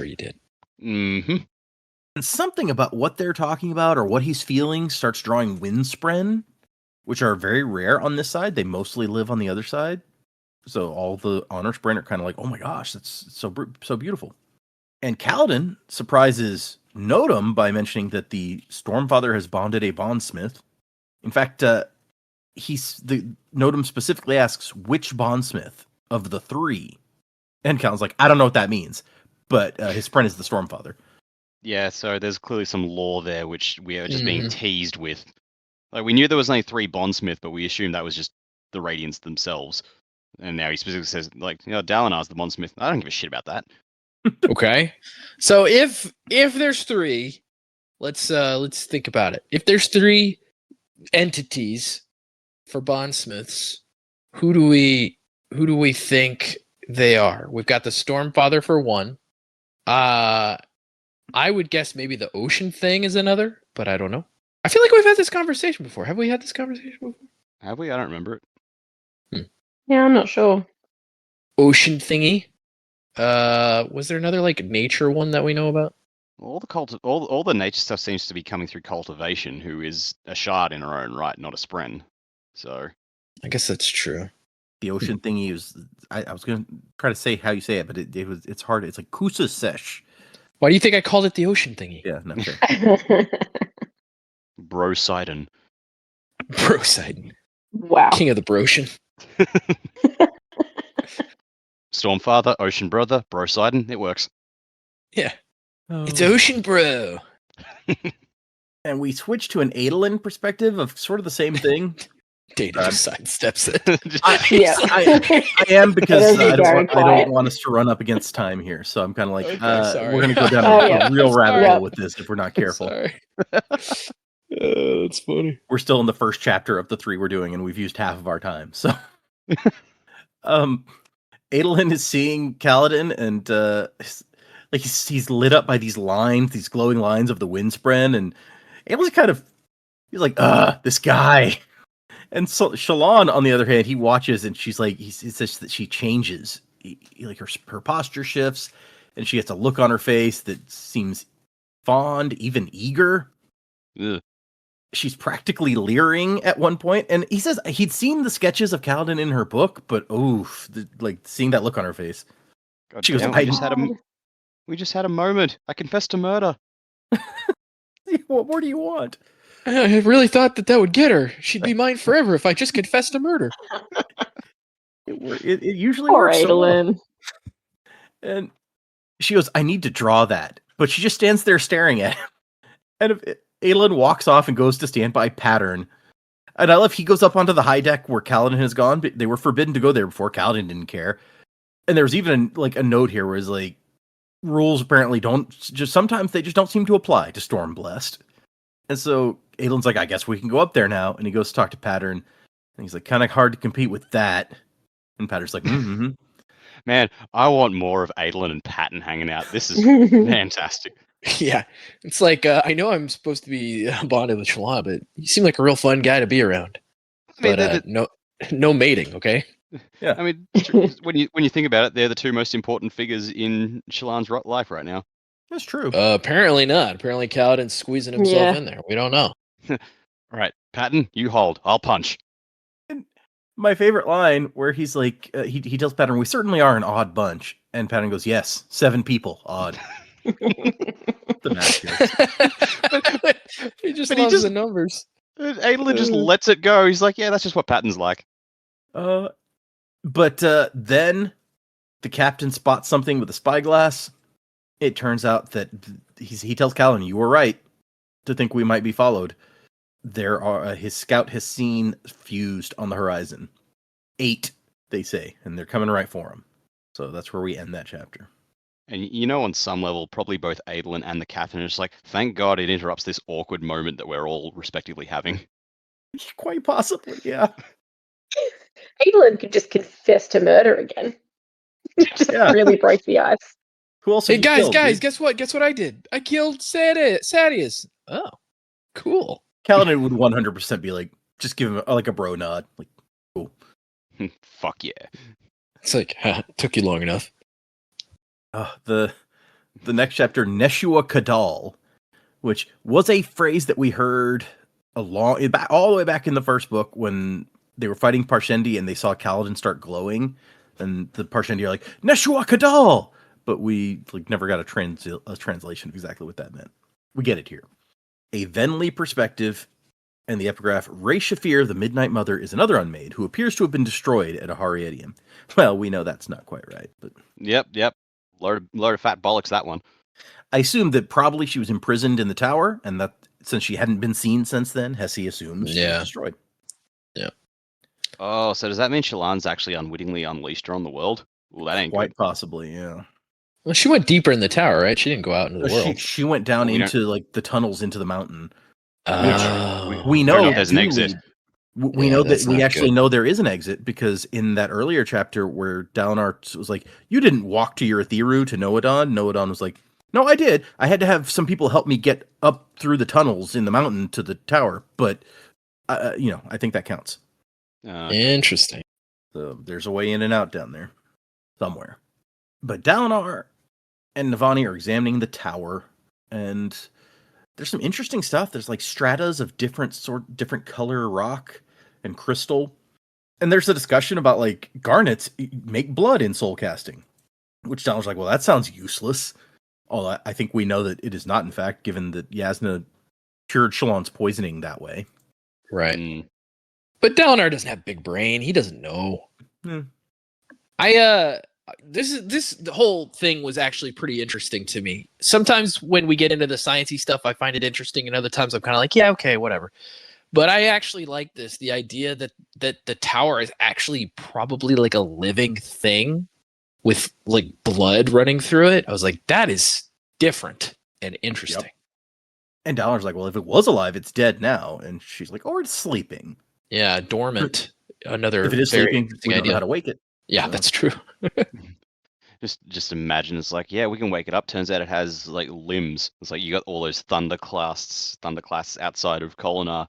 you did. Mm-hmm. And something about what they're talking about or what he's feeling starts drawing wind spren, which are very rare on this side. They mostly live on the other side. So all the honor spren are kind of like, "Oh my gosh, that's so beautiful." And Kaladin surprises Notum by mentioning that the Stormfather has bonded a bondsmith. In fact, Notum specifically asks which bondsmith of the 3. And Kaladin's like, "I don't know what that means," but his friend is the Stormfather. Yeah, so there's clearly some lore there which we are just being teased with. Like, we knew there was only 3 bondsmith, but we assumed that was just the Radiants themselves. And now he specifically says, like, Dalinar's the bondsmith. I don't give a shit about that. Okay, so if there's 3, let's think about it. If there's 3 entities for bondsmiths, who do we think they are? We've got the Stormfather for one. I would guess maybe the ocean thing is another, but I don't know. I feel like we've had this conversation before. Have we had this conversation before? Have we? I don't remember it. Yeah, I'm not sure. Ocean thingy. Was there another like nature one that we know about? All the nature stuff seems to be coming through cultivation, who is a shard in her own right, not a spren. So I guess that's true. The ocean thingy is. I was going to try to say how you say it, but it's hard. It's like Kusa Sesh. Why do you think I called it the ocean thingy? Yeah, no. Okay. Brosidon. Brosidon. Wow. King of the Broshan. Stormfather, Ocean Brother, Brosidon. It works. Yeah. It's Ocean Bro. And we switch to an Adolin perspective of sort of the same thing. Data just sidesteps it. I am because I don't want us to run up against time here. So I'm kind of like, we're going to go down a real rabbit hole with this if we're not careful. Sorry. That's funny. We're still in the first chapter of the 3 we're doing, and we've used half of our time. So, Adolin is seeing Kaladin, and like he's lit up by these lines, these glowing lines of the windspren, and Adolin's he's like, this guy. And so Shallan, on the other hand, he watches, and she's like, he says that she changes, like her posture shifts, and she gets a look on her face that seems fond, even eager. Ugh. She's practically leering at one point, and he says he'd seen the sketches of Kaladin in her book, but seeing that look on her face. God she damn, goes, we just had a moment. I confessed to murder. What more do you want? I really thought that would get her. She'd be mine forever if I just confessed to murder. It usually Poor works. Adolin. So and she goes, "I need to draw that," but she just stands there staring at him. And Adolin walks off and goes to stand by pattern. And I love he goes up onto the high deck where Kaladin has gone, but they were forbidden to go there before. Kaladin didn't care. And there was even a note here where it's like, rules apparently sometimes they just don't seem to apply to Stormblessed. And so Adlin's like, I guess we can go up there now. And he goes to talk to Pattern. And he's like, kind of hard to compete with that. And Pattern's like, mm-hmm. Man, I want more of Adlin and Patton hanging out. This is fantastic. Yeah, it's like I know I'm supposed to be bonded with Shalon, but you seem like a real fun guy to be around. I mean, But no mating, okay? Yeah. I mean, when you think about it, they're the two most important figures in Shallan's life right now. That's true. Apparently not. Apparently Kaladin's squeezing himself Yeah. in there. We don't know. All right, Patton, you hold. I'll punch. My favorite line where he's like, he tells Pattern, we certainly are an odd bunch. And Pattern goes, yes, 7 people, odd. The math jokes. he just But loves he just- the numbers. Adlin just lets it go. He's like, yeah, that's just what Patton's like. But then the captain spots something with a spyglass. It turns out that he tells Callan, you were right to think we might be followed. There are his scout has seen fused on the horizon. 8, they say, and they're coming right for him. So that's where we end that chapter. And you know, on some level, probably both Adlin and the captain are just like, thank God it interrupts this awkward moment that we're all respectively having. Quite possibly, yeah. Adlin could just confess to murder again. Just really break the ice. Who else? Hey have you killed, guys, dude? guess what? Guess what I did? I killed Sadius. Oh, cool. Kaladin would 100% be like, just give him like a bro nod. Like, cool. Fuck yeah. It's like, took you long enough. The next chapter, Neshua Kadal, which was a phrase that we heard all the way back in the first book when they were fighting Parshendi and they saw Kaladin start glowing, and the Parshendi are like, Neshua Kadal! But we never got a translation of exactly what that meant. We get it here. A Venli perspective, and the epigraph, Ray Shafir, the Midnight Mother, is another unmade who appears to have been destroyed at Aharietium. Well, we know that's not quite right, but... Yep. Load of fat bollocks, that one. I assume that probably she was imprisoned in the tower, and that since she hadn't been seen since then, Hesse assumes she was destroyed. Yeah. Oh, so does that mean Shallan's actually unwittingly unleashed her on the world? Well, that ain't Quite good. possibly, yeah. Well, she went deeper in the tower, right? She didn't go out into the world. She went down We into the tunnels into the mountain. Oh. We I know don't know if there's an exit. We Yeah, know that's that we not actually good. know there is an exit, because in that earlier chapter where Dalinar was like, you didn't walk to your Etheru to Noadon. Noadon was like, no, I did. I had to have some people help me get up through the tunnels in the mountain to the tower. But, I think that counts. Interesting. So there's a way in and out down there somewhere. But Dalinar and Navani are examining the tower, and there's some interesting stuff. There's stratas of different color rock and crystal. And there's a discussion about garnets make blood in soul casting, which Donald's like, well, that sounds useless. Although I think we know that it is not, in fact, given that Yasna cured Shallan's poisoning that way. Right. But Dalinar doesn't have big brain. He doesn't know. Hmm. The whole thing was actually pretty interesting to me. Sometimes when we get into the sciencey stuff, I find it interesting, and other times I'm kind of like, yeah, okay, whatever. But I actually like the idea that the tower is actually probably a living thing with blood running through it. I was like, that is different and interesting. Yep. And Dalinar's like, well, if it was alive, it's dead now. And she's like, or it's sleeping. Yeah, dormant. Another if it is very sleeping, interesting we don't idea. know how to wake it. Yeah, So- that's true. Just imagine it's like, yeah, we can wake it up. Turns out it has limbs. It's like you got all those thunderclasts outside of Kolinar,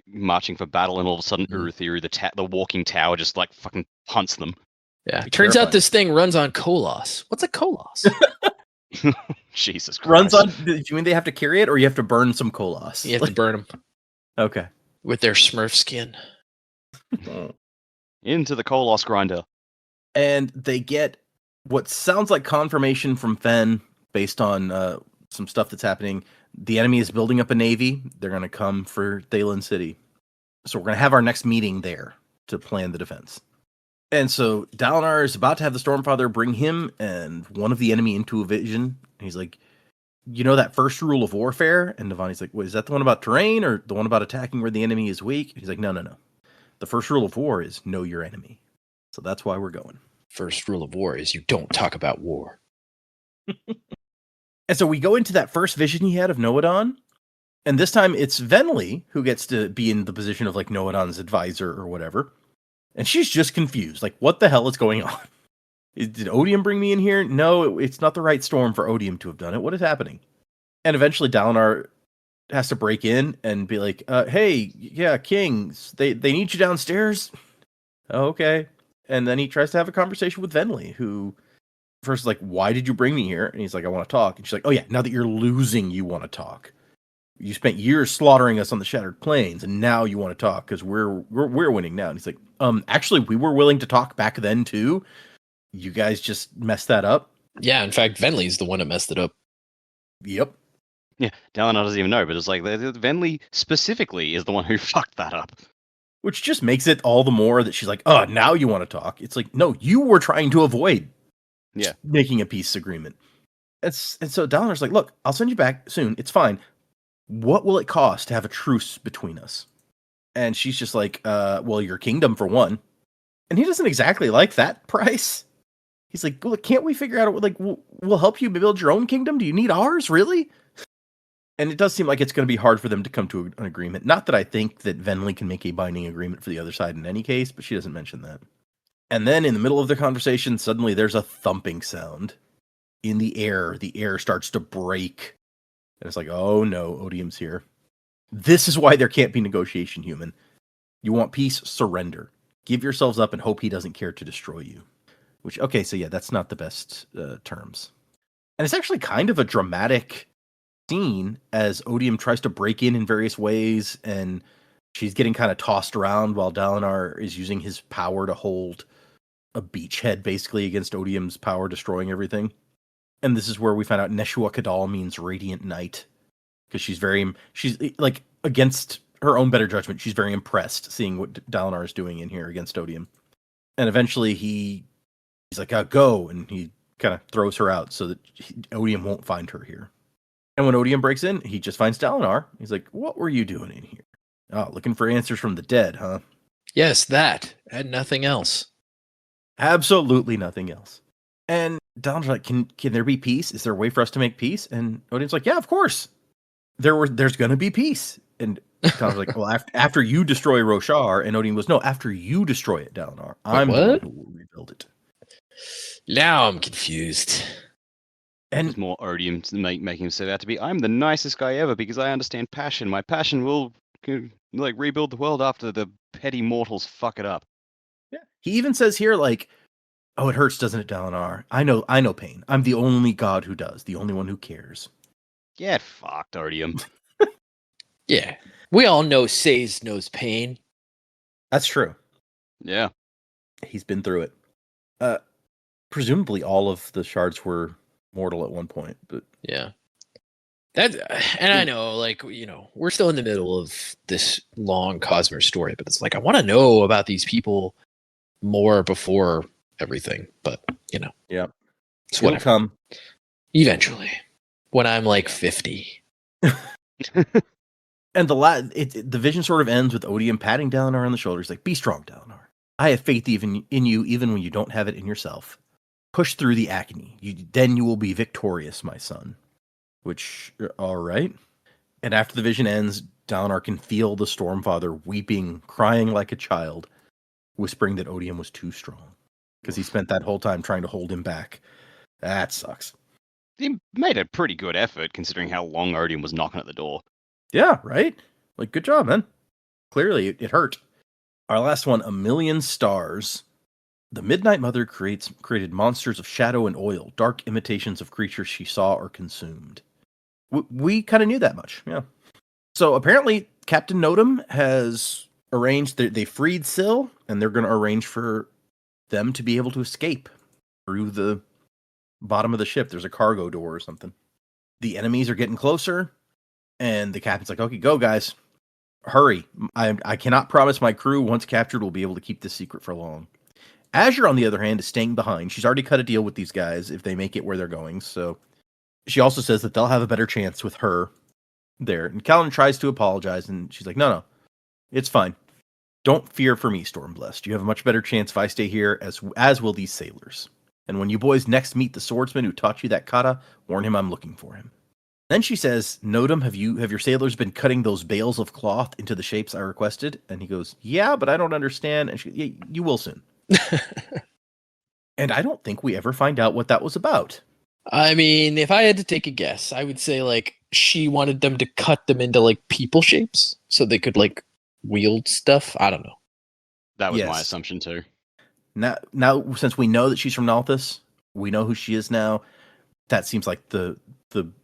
marching for battle, and all of a sudden Urithiru, the walking tower, just fucking hunts them. Yeah. Be Turns terrifying. out this thing runs on Kolos. What's a Kolos? Jesus Christ. Runs on. Do you mean they have to carry it, or you have to burn some Kolos? You have to burn them Okay. with their Smurf skin. Into the Kolos grinder. And they get what sounds like confirmation from Fen based on some stuff that's happening. The enemy is building up a navy. They're going to come for Thalen City. So we're going to have our next meeting there to plan the defense. And so Dalinar is about to have the Stormfather bring him and one of the enemy into a vision. And he's like, you know that first rule of warfare? And Navani's like, wait, is that the one about terrain or the one about attacking where the enemy is weak? He's like, no. The first rule of war is know your enemy. So that's why we're going. First rule of war is you don't talk about war. And so we go into that first vision he had of Noadon. And this time it's Venli who gets to be in the position of like Noadon's advisor or whatever. And she's just confused. Like, what the hell is going on? Did Odium bring me in here? No, it's not the right storm for Odium to have done it. What is happening? And eventually Dalinar has to break in and be like, hey, yeah, kings, they need you downstairs. Okay. And then he tries to have a conversation with Venli, who first is like, why did you bring me here? And he's like, I want to talk. And she's like, oh yeah, now that you're losing, you want to talk. You spent years slaughtering us on the Shattered Plains, and now you want to talk because we're winning now. And he's like, actually, we were willing to talk back then too. You guys just messed that up. Yeah, in fact, Venli's the one that messed it up. Yep. Yeah, Dalinar doesn't even know, but it's like Venli specifically is the one who fucked that up. Which just makes it all the more that she's like, oh, now you want to talk. It's like, no, you were trying to avoid making a peace agreement. And so Dalinar's like, look, I'll send you back soon. It's fine. What will it cost to have a truce between us? And she's just like, well, your kingdom for one. And he doesn't exactly like that price. He's like, well, can't we figure out, like, we'll help you build your own kingdom? Do you need ours, really? And it does seem like it's going to be hard for them to come to an agreement. Not that I think that Venli can make a binding agreement for the other side in any case, but she doesn't mention that. And then in the middle of the conversation, suddenly there's a thumping sound in the air. The air starts to break. And it's like, oh no, Odium's here. This is why there can't be negotiation, human. You want peace? Surrender. Give yourselves up and hope he doesn't care to destroy you. Which, okay, so yeah, that's not the best terms. And it's actually kind of a dramatic scene as Odium tries to break in various ways, and she's getting kind of tossed around while Dalinar is using his power to hold a beachhead, basically, against Odium's power, destroying everything. And this is where we find out Neshua Kadal means radiant night. Because she's like, against her own better judgment, she's very impressed seeing what Dalinar is doing in here against Odium. And eventually he's like, go, and he kind of throws her out so that Odium won't find her here. And when Odium breaks in, he just finds Dalinar. He's like, what were you doing in here? Oh, looking for answers from the dead, huh? Yes, that, and nothing else. Absolutely nothing else. And Dalinar's like, can there be peace? Is there a way for us to make peace? And Odium's like, yeah, of course. There's going to be peace. And Dalinar's like, well, after you destroy Roshar, and Odium goes, no, after you destroy it, Dalinar. I'm the one who will rebuild it. Now I'm confused. And there's more Odium to make himself out to be, I'm the nicest guy ever because I understand passion. My passion will like rebuild the world after the petty mortals fuck it up. Yeah. He even says here, like, oh, it hurts, doesn't it, Dalinar? I know pain. I'm the only god who does, the only one who cares. Get fucked, Odium. Yeah. We all know Sazed knows pain. That's true. Yeah. He's been through it. Presumably all of the shards were mortal at one point, but yeah. And I know, like, you know, we're still in the middle of this long Cosmere story, but it's like, I want to know about these people more before everything, but, you know. Yeah. It's whatever. Come. Eventually. When I'm like 50. And the vision sort of ends with Odium patting Dalinar on the shoulders, like, be strong, Dalinar. I have faith even in you, even when you don't have it in yourself. Push through the agony. Then you will be victorious, my son. Which, all right. And after the vision ends, Dalinar can feel the Stormfather weeping, crying like a child, whispering that Odium was too strong. Because he spent that whole time trying to hold him back. That sucks. He made a pretty good effort, considering how long Odium was knocking at the door. Yeah, right? Like, good job, man. Clearly, it hurt. Our last one, A Million Stars. The Midnight Mother created monsters of shadow and oil, dark imitations of creatures she saw or consumed. We kind of knew that much, yeah. So apparently, Captain Nodum has arranged, they freed Syl, and they're going to arrange for them to be able to escape through the bottom of the ship. There's a cargo door or something. The enemies are getting closer, and the captain's like, okay, go, guys. Hurry. I cannot promise my crew, once captured, will be able to keep this secret for long. Azure, on the other hand, is staying behind. She's already cut a deal with these guys if they make it where they're going. So she also says that they'll have a better chance with her there. And Kaladin tries to apologize, and she's like, no, it's fine. Don't fear for me, Stormblessed. You have a much better chance if I stay here, as will these sailors. And when you boys next meet the swordsman who taught you that kata, warn him I'm looking for him. Then she says, "Notum, have your sailors been cutting those bales of cloth into the shapes I requested?" And he goes, "Yeah, but I don't understand." And she, "Yeah, you will soon." And I don't think we ever find out what that was about. I mean, if I had to take a guess, I would say like she wanted them to cut them into like people shapes so they could like wield stuff. I don't know. That was my Yes. assumption too. Now, since we know that she's from Nalthus, we know who she is now. That seems like the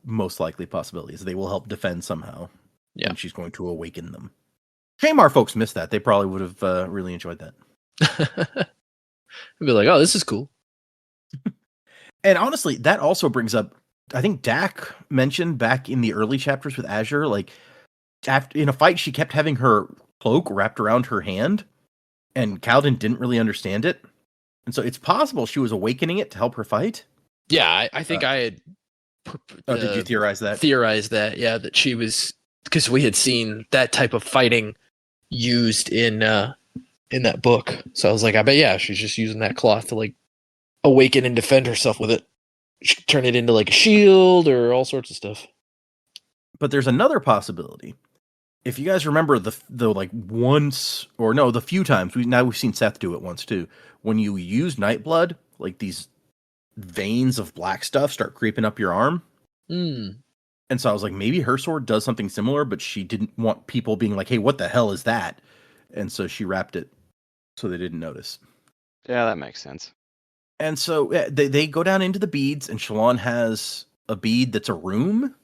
most likely possibility is they will help defend somehow. Yeah. And she's going to awaken them. Shame our folks missed that. They probably would have really enjoyed that. I'd be like, oh, this is cool. And honestly, that also brings up, I think Dak mentioned back in the early chapters with Azure, like after in a fight, she kept having her cloak wrapped around her hand, and Kaladin didn't really understand it. And so it's possible she was awakening it to help her fight. Yeah, I think I had. Did you theorize that? Theorized that, yeah, that she was, because we had seen that type of fighting used in that book. So I was like, I bet, yeah, she's just using that cloth to like awaken and defend herself with it. She could turn it into like a shield or all sorts of stuff. But there's another possibility. If you guys remember the like once or no, the few times we've seen Seth do it once too. When you use Nightblood, like these veins of black stuff start creeping up your arm. Mm. And so I was like, maybe her sword does something similar, but she didn't want people being like, "Hey, what the hell is that?" And so she wrapped it so they didn't notice. Yeah, that makes sense. And so they go down into the beads, and Shalon has a bead that's a room.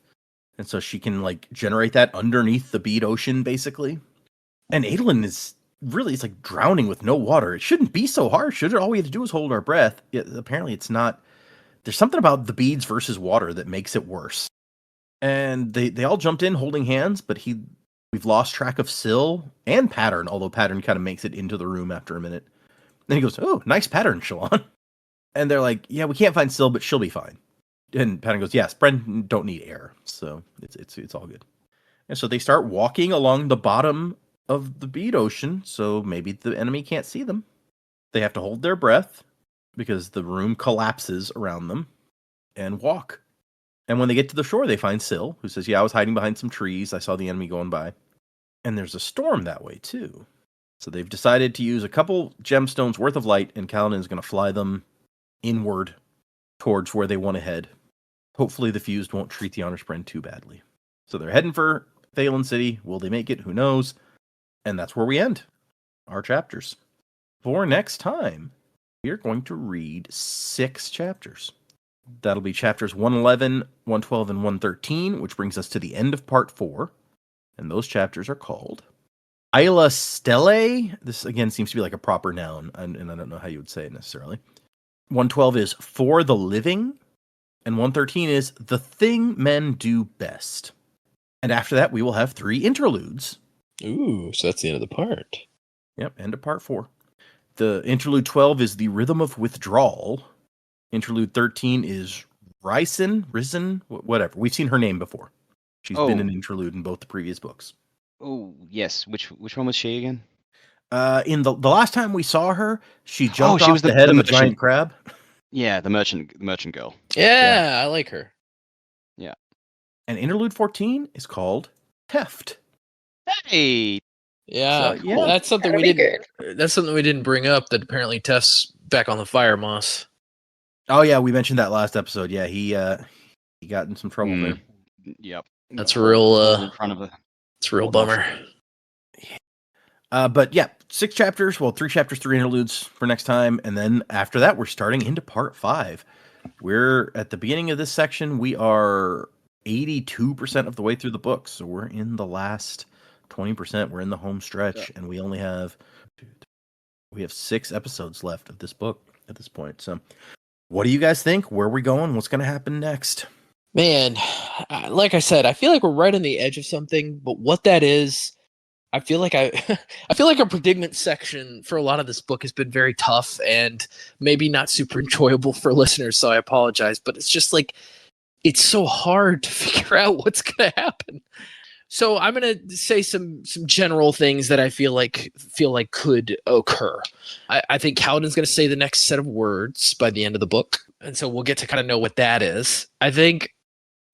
And so she can like generate that underneath the bead ocean, basically. And Adolin is really, it's like drowning with no water. It shouldn't be so hard, should it? All we have to do is hold our breath. Apparently it's not. There's something about the beads versus water that makes it worse. And they all jumped in holding hands, but we've lost track of Syl and Pattern, although Pattern kind of makes it into the room after a minute. Then he goes, "Oh, nice pattern, Shalon." And they're like, "Yeah, we can't find Syl, but she'll be fine." And Pattern goes, "Yes, Bren don't need air, so it's all good." And so they start walking along the bottom of the bead ocean, so maybe the enemy can't see them. They have to hold their breath because the room collapses around them and walk. And when they get to the shore, they find Syl, who says, "Yeah, I was hiding behind some trees. I saw the enemy going by." And there's a storm that way, too. So they've decided to use a couple gemstones worth of light, and Kaladin is going to fly them inward towards where they want to head. Hopefully the Fused won't treat the Honorspren too badly. So they're heading for Thalen City. Will they make it? Who knows? And that's where we end our chapters. For next time, we are going to read 6 chapters. That'll be chapters 111, 112, and 113, which brings us to the end of part 4. And those chapters are called Isla Stelle. This, again, seems to be like a proper noun, and I don't know how you would say it necessarily. 112 is For the Living, and 113 is The Thing Men Do Best. And after that, we will have 3 interludes. Ooh, so that's the end of the part. Yep, end of part 4. The interlude 12 is The Rhythm of Withdrawal. Interlude 13 is Risen, whatever. We've seen her name before. She's been an interlude in both the previous books. Oh, yes. Which one was she again? In the last time we saw her, she jumped she off was the the head of a merchant. giant crab. Yeah, the merchant girl. Yeah, I like her. Yeah. And interlude 14 is called Heft. Hey. Yeah, So, yeah, that's something we didn't. That's something we didn't bring up. That apparently Tef's back on the fire, Moss. Oh yeah, we mentioned that last episode. Yeah, he got in some trouble there. Yep. That's a real in front of a. It's a real bummer. But yeah, 6 chapters. Well, 3 chapters, 3 interludes for next time, and then after that, we're starting into part 5. We're at the beginning of this section. We are 82% of the way through the book, so we're in the last 20%. We're in the home stretch, and we only have 6 episodes left of this book at this point. So, what do you guys think? Where are we going? What's going to happen next? Man, like I said, I feel like we're right on the edge of something, but what that is, I feel like I feel like our predicament section for a lot of this book has been very tough and maybe not super enjoyable for listeners, so I apologize, but it's just like it's so hard to figure out what's going to happen. So I'm going to say some general things that I feel like could occur. I think Kaladin's going to say the next set of words by the end of the book, and so we'll get to kind of know what that is. I think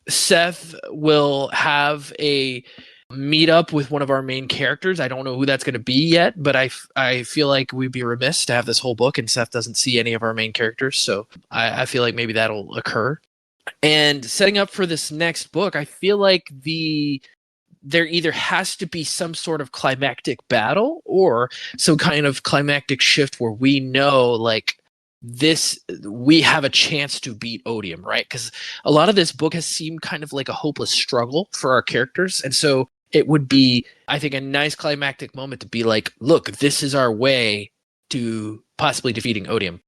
Seth will have a meet up with one of our main characters. I don't know who that's going to be yet, but I feel like we'd be remiss to have this whole book and Seth doesn't see any of our main characters. So I feel like maybe that'll occur. And setting up for this next book, I feel like there either has to be some sort of climactic battle or some kind of climactic shift where we know like we have a chance to beat Odium, right? Because a lot of this book has seemed kind of like a hopeless struggle for our characters. And so it would be, I think, a nice climactic moment to be like, look, this is our way to possibly defeating Odium.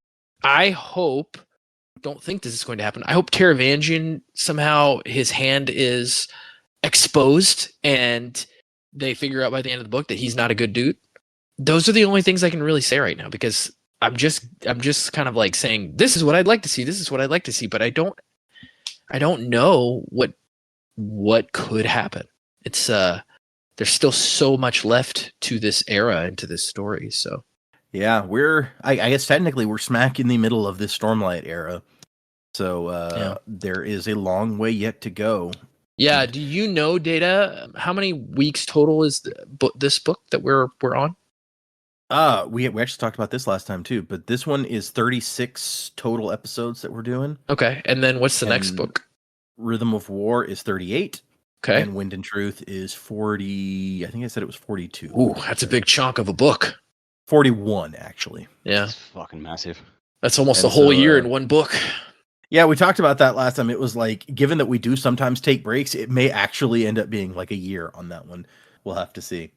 Don't think this is going to happen. I hope Taravangian somehow his hand is exposed and they figure out by the end of the book that he's not a good dude. Those are the only things I can really say right now because I'm just kind of like saying this is what I'd like to see. This is what I'd like to see, but I don't know what could happen. It's there's still so much left to this era and to this story. So yeah, I guess technically we're smack in the middle of this Stormlight era. So there is a long way yet to go. Yeah, do you know, Data, how many weeks total is this book that we're on? We actually talked about this last time too, but this one is 36 total episodes that we're doing. Okay, and then what's the next book? Rhythm of War is 38. Okay. And Wind and Truth is 40. I think I said it was 42. Ooh, that's a big chunk of a book. 41, actually. Yeah. It's fucking massive. That's almost a whole year in one book. Yeah, we talked about that last time. It was like, given that we do sometimes take breaks, it may actually end up being like a year on that one. We'll have to see.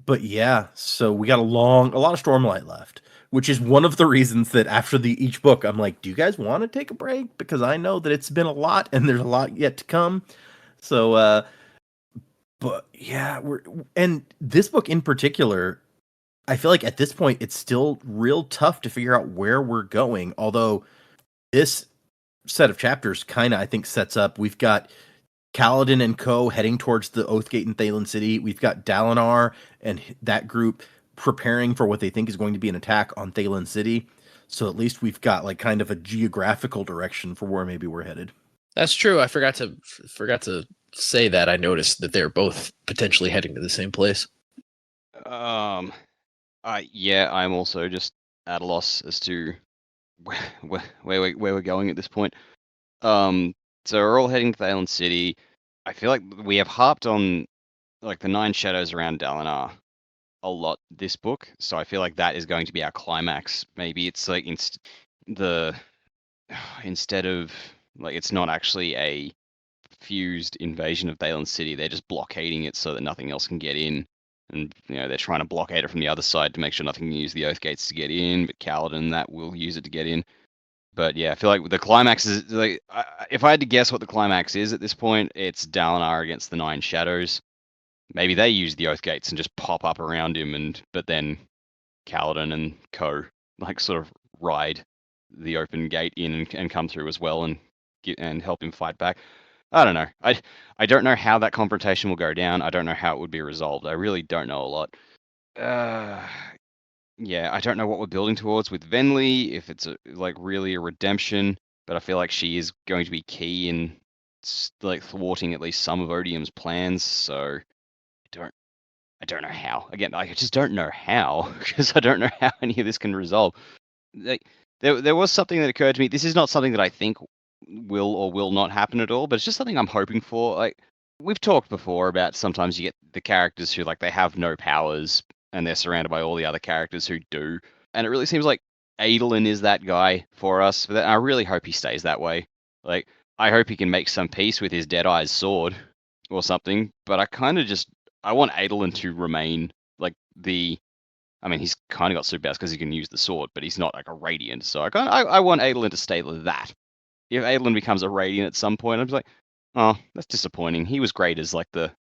But yeah, so we got a lot of Stormlight left, which is one of the reasons that after each book, I'm like, do you guys want to take a break? Because I know that it's been a lot and there's a lot yet to come. So, but yeah, and this book in particular, I feel like at this point, it's still real tough to figure out where we're going. Although this set of chapters kind of, I think, sets up. We've got Kaladin and co heading towards the Oathgate in Thaylen City. We've got Dalinar and that group preparing for what they think is going to be an attack on Thaylen City. So at least we've got like kind of a geographical direction for where maybe we're headed. That's true. I forgot to say that. I noticed that they're both potentially heading to the same place. Yeah, I'm also just at a loss as to where we're going at this point. So we're all heading to Thaylen City. I feel like we have harped on like the 9 shadows around Dalinar a lot this book, so I feel like that is going to be our climax. Maybe it's like instead of like it's not actually a fused invasion of Thaylen City, they're just blockading it so that nothing else can get in. And they're trying to blockade it from the other side to make sure nothing can use the Oath Gates to get in, but Kaladin that will use it to get in. But yeah, I feel like the climax is like, if I had to guess what the climax is at this point, it's Dalinar against the 9 shadows. Maybe they use the Oath Gates and just pop up around him, but then Kaladin and co like sort of ride the open gate in and come through as well and help him fight back. I don't know. I don't know how that confrontation will go down. I don't know how it would be resolved. I really don't know a lot. Yeah, I don't know what we're building towards with Venli, if it's really a redemption, but I feel like she is going to be key in like thwarting at least some of Odium's plans. So I don't know how. Again, I just don't know how because I don't know how any of this can resolve. Like there was something that occurred to me. This is not something that I think will or will not happen at all, but it's just something I'm hoping for. Like we've talked before about sometimes you get the characters who like they have no powers and they're surrounded by all the other characters who do. And it really seems like Adolin is that guy for us. But I really hope he stays that way. Like I hope he can make some peace with his Deadeye's sword or something. But I want Adolin to remain like I mean, he's kind of got superpowers because he can use the sword, but he's not like a Radiant. So I want Adolin to stay that. If Adolin becomes a Radiant at some point, I'm just like, oh, that's disappointing. He was great as like the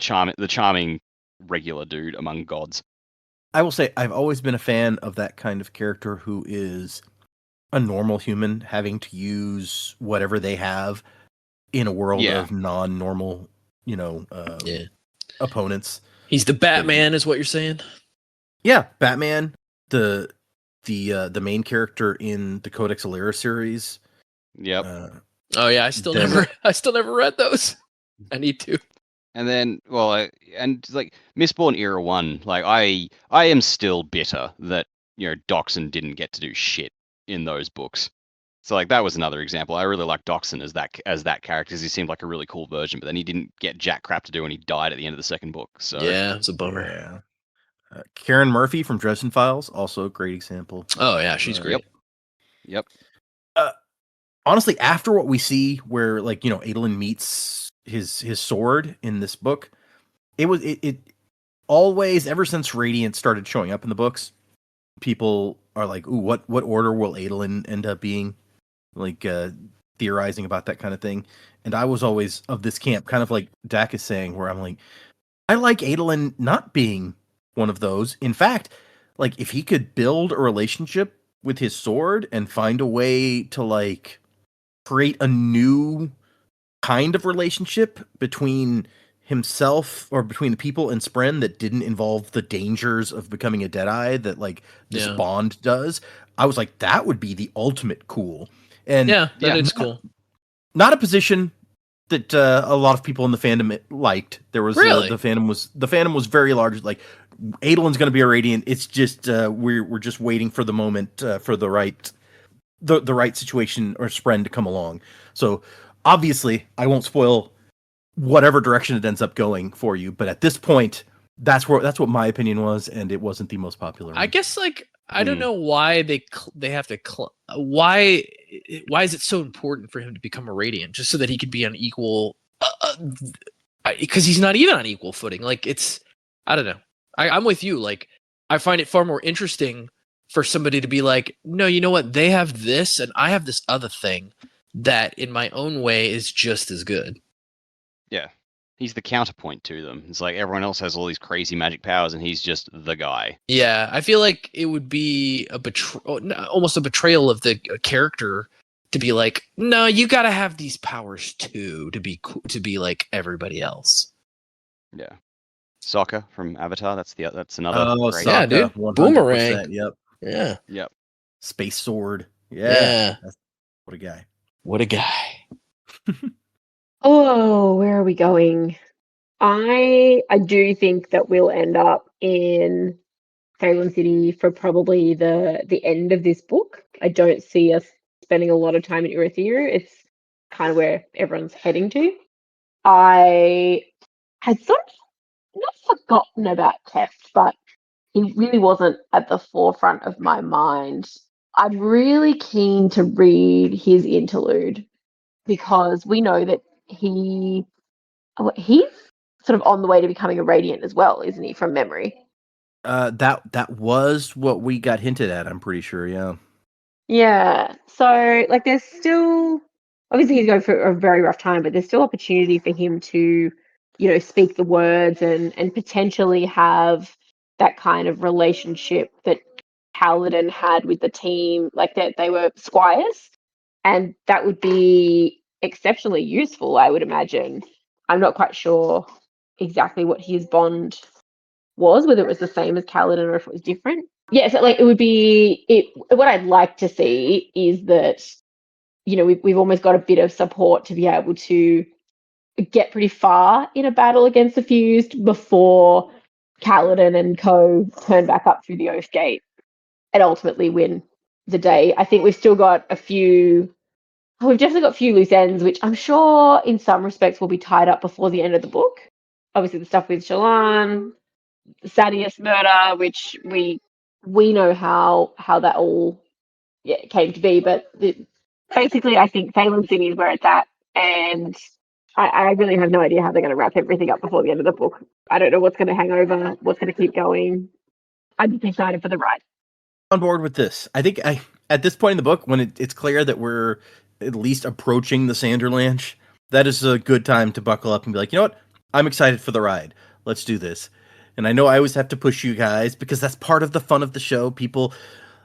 charming regular dude among gods. I will say I've always been a fan of that kind of character who is a normal human having to use whatever they have in a world of non-normal, opponents. He's the Batman, is what you're saying? Yeah, Batman, the main character in the Codex Alera series. Yep. Oh yeah, I still Then- never read those. I need to. And then, and like Mistborn Era 1, like I am still bitter that, Doxson didn't get to do shit in those books. So like that was another example. I really like Doxson as that character, because he seemed like a really cool version, but then he didn't get jack crap to do, and he died at the end of the second book. So Yeah, it's a bummer. Yeah. Karen Murphy from Dresden Files, also a great example. Oh yeah, she's great. Yep. Honestly, after what we see, where like Adolin meets his sword in this book, it always, ever since Radiant started showing up in the books, people are like, "Ooh, what order will Adolin end up being?" Like theorizing about that kind of thing. And I was always of this camp, kind of like Dak is saying, where I'm like, I like Adolin not being one of those. In fact, like if he could build a relationship with his sword and find a way to like create a new kind of relationship between himself or between the people and Spren that didn't involve the dangers of becoming a Deadeye that like this bond does, I was like, that would be the ultimate cool. And that is cool. Not a position that a lot of people in the fandom liked. There was Really? the fandom was very large. Like Adolin's going to be a Radiant. It's just we're just waiting for the moment for the right situation or Spren to come along. So obviously, I won't spoil whatever direction it ends up going for you. But at this point, that's what my opinion was, and it wasn't the most popular one. I guess like I don't know why they have to why is it so important for him to become a Radiant, just so that he could be on equal because he's not even on equal footing. Like it's I don't know. I'm with you. Like I find it far more interesting for somebody to be like, no, you know what? They have this and I have this other thing that in my own way is just as good. Yeah. He's the counterpoint to them. It's like everyone else has all these crazy magic powers, and he's just the guy. Yeah, I feel like it would be almost a betrayal of the character to be like, no, you got to have these powers too to be like everybody else. Yeah, Sokka from Avatar. That's another. Oh, great. Sokka, yeah, dude, 100%, Boomerang. Yep. Yep. Space sword. Yeah. What a guy. What a guy. Oh, where are we going? I do think that we'll end up in Salem City for probably the end of this book. I don't see us spending a lot of time in Urithiru. It's kind of where everyone's heading to. I had sort of not forgotten about Teft, but he really wasn't at the forefront of my mind. I'm really keen to read his interlude because we know that he's sort of on the way to becoming a Radiant as well, isn't he, from memory? That was what we got hinted at, I'm pretty sure, yeah. Yeah. So like there's still obviously he's going through a very rough time, but there's still opportunity for him to, speak the words and potentially have that kind of relationship that Paladin had with the team, like that they were squires. And that would be exceptionally useful, I would imagine. I'm not quite sure exactly what his bond was, whether it was the same as Kaladin or if it was different. Yeah, so like it would be what I'd like to see is that, we've almost got a bit of support to be able to get pretty far in a battle against the Fused before Kaladin and co turn back up through the Oath Gate and ultimately win the day. I think we've still got we've definitely got a few loose ends, which I'm sure in some respects will be tied up before the end of the book. Obviously the stuff with Shallan, the Sadius murder, which we know how that all came to be, but basically I think Salem City is where it's at, and I really have no idea how they're going to wrap everything up before the end of the book. I don't know what's going to hang over, what's going to keep going. I'm just excited for the ride. On board with this. I think at this point in the book, when it's clear that we're at least approaching the Sanderlanche, that is a good time to buckle up and be like, you know what? I'm excited for the ride. Let's do this. And I know I always have to push you guys because that's part of the fun of the show. People,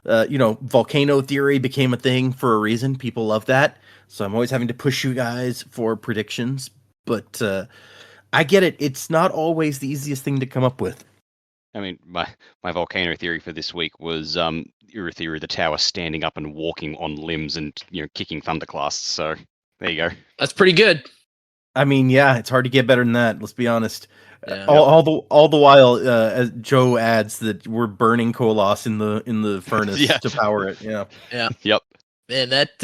volcano theory became a thing for a reason. People love that. So I'm always having to push you guys for predictions. But I get it. It's not always the easiest thing to come up with. I mean, my volcano theory for this week was Urithiru the tower standing up and walking on limbs and kicking thunderclasts. So There you go. That's pretty good. I mean, yeah, it's hard to get better than that. Let's be honest. Yeah. All the while, as Joe adds that we're burning Kolos in the furnace Yeah. to power it. Yeah. Yep. Man, that's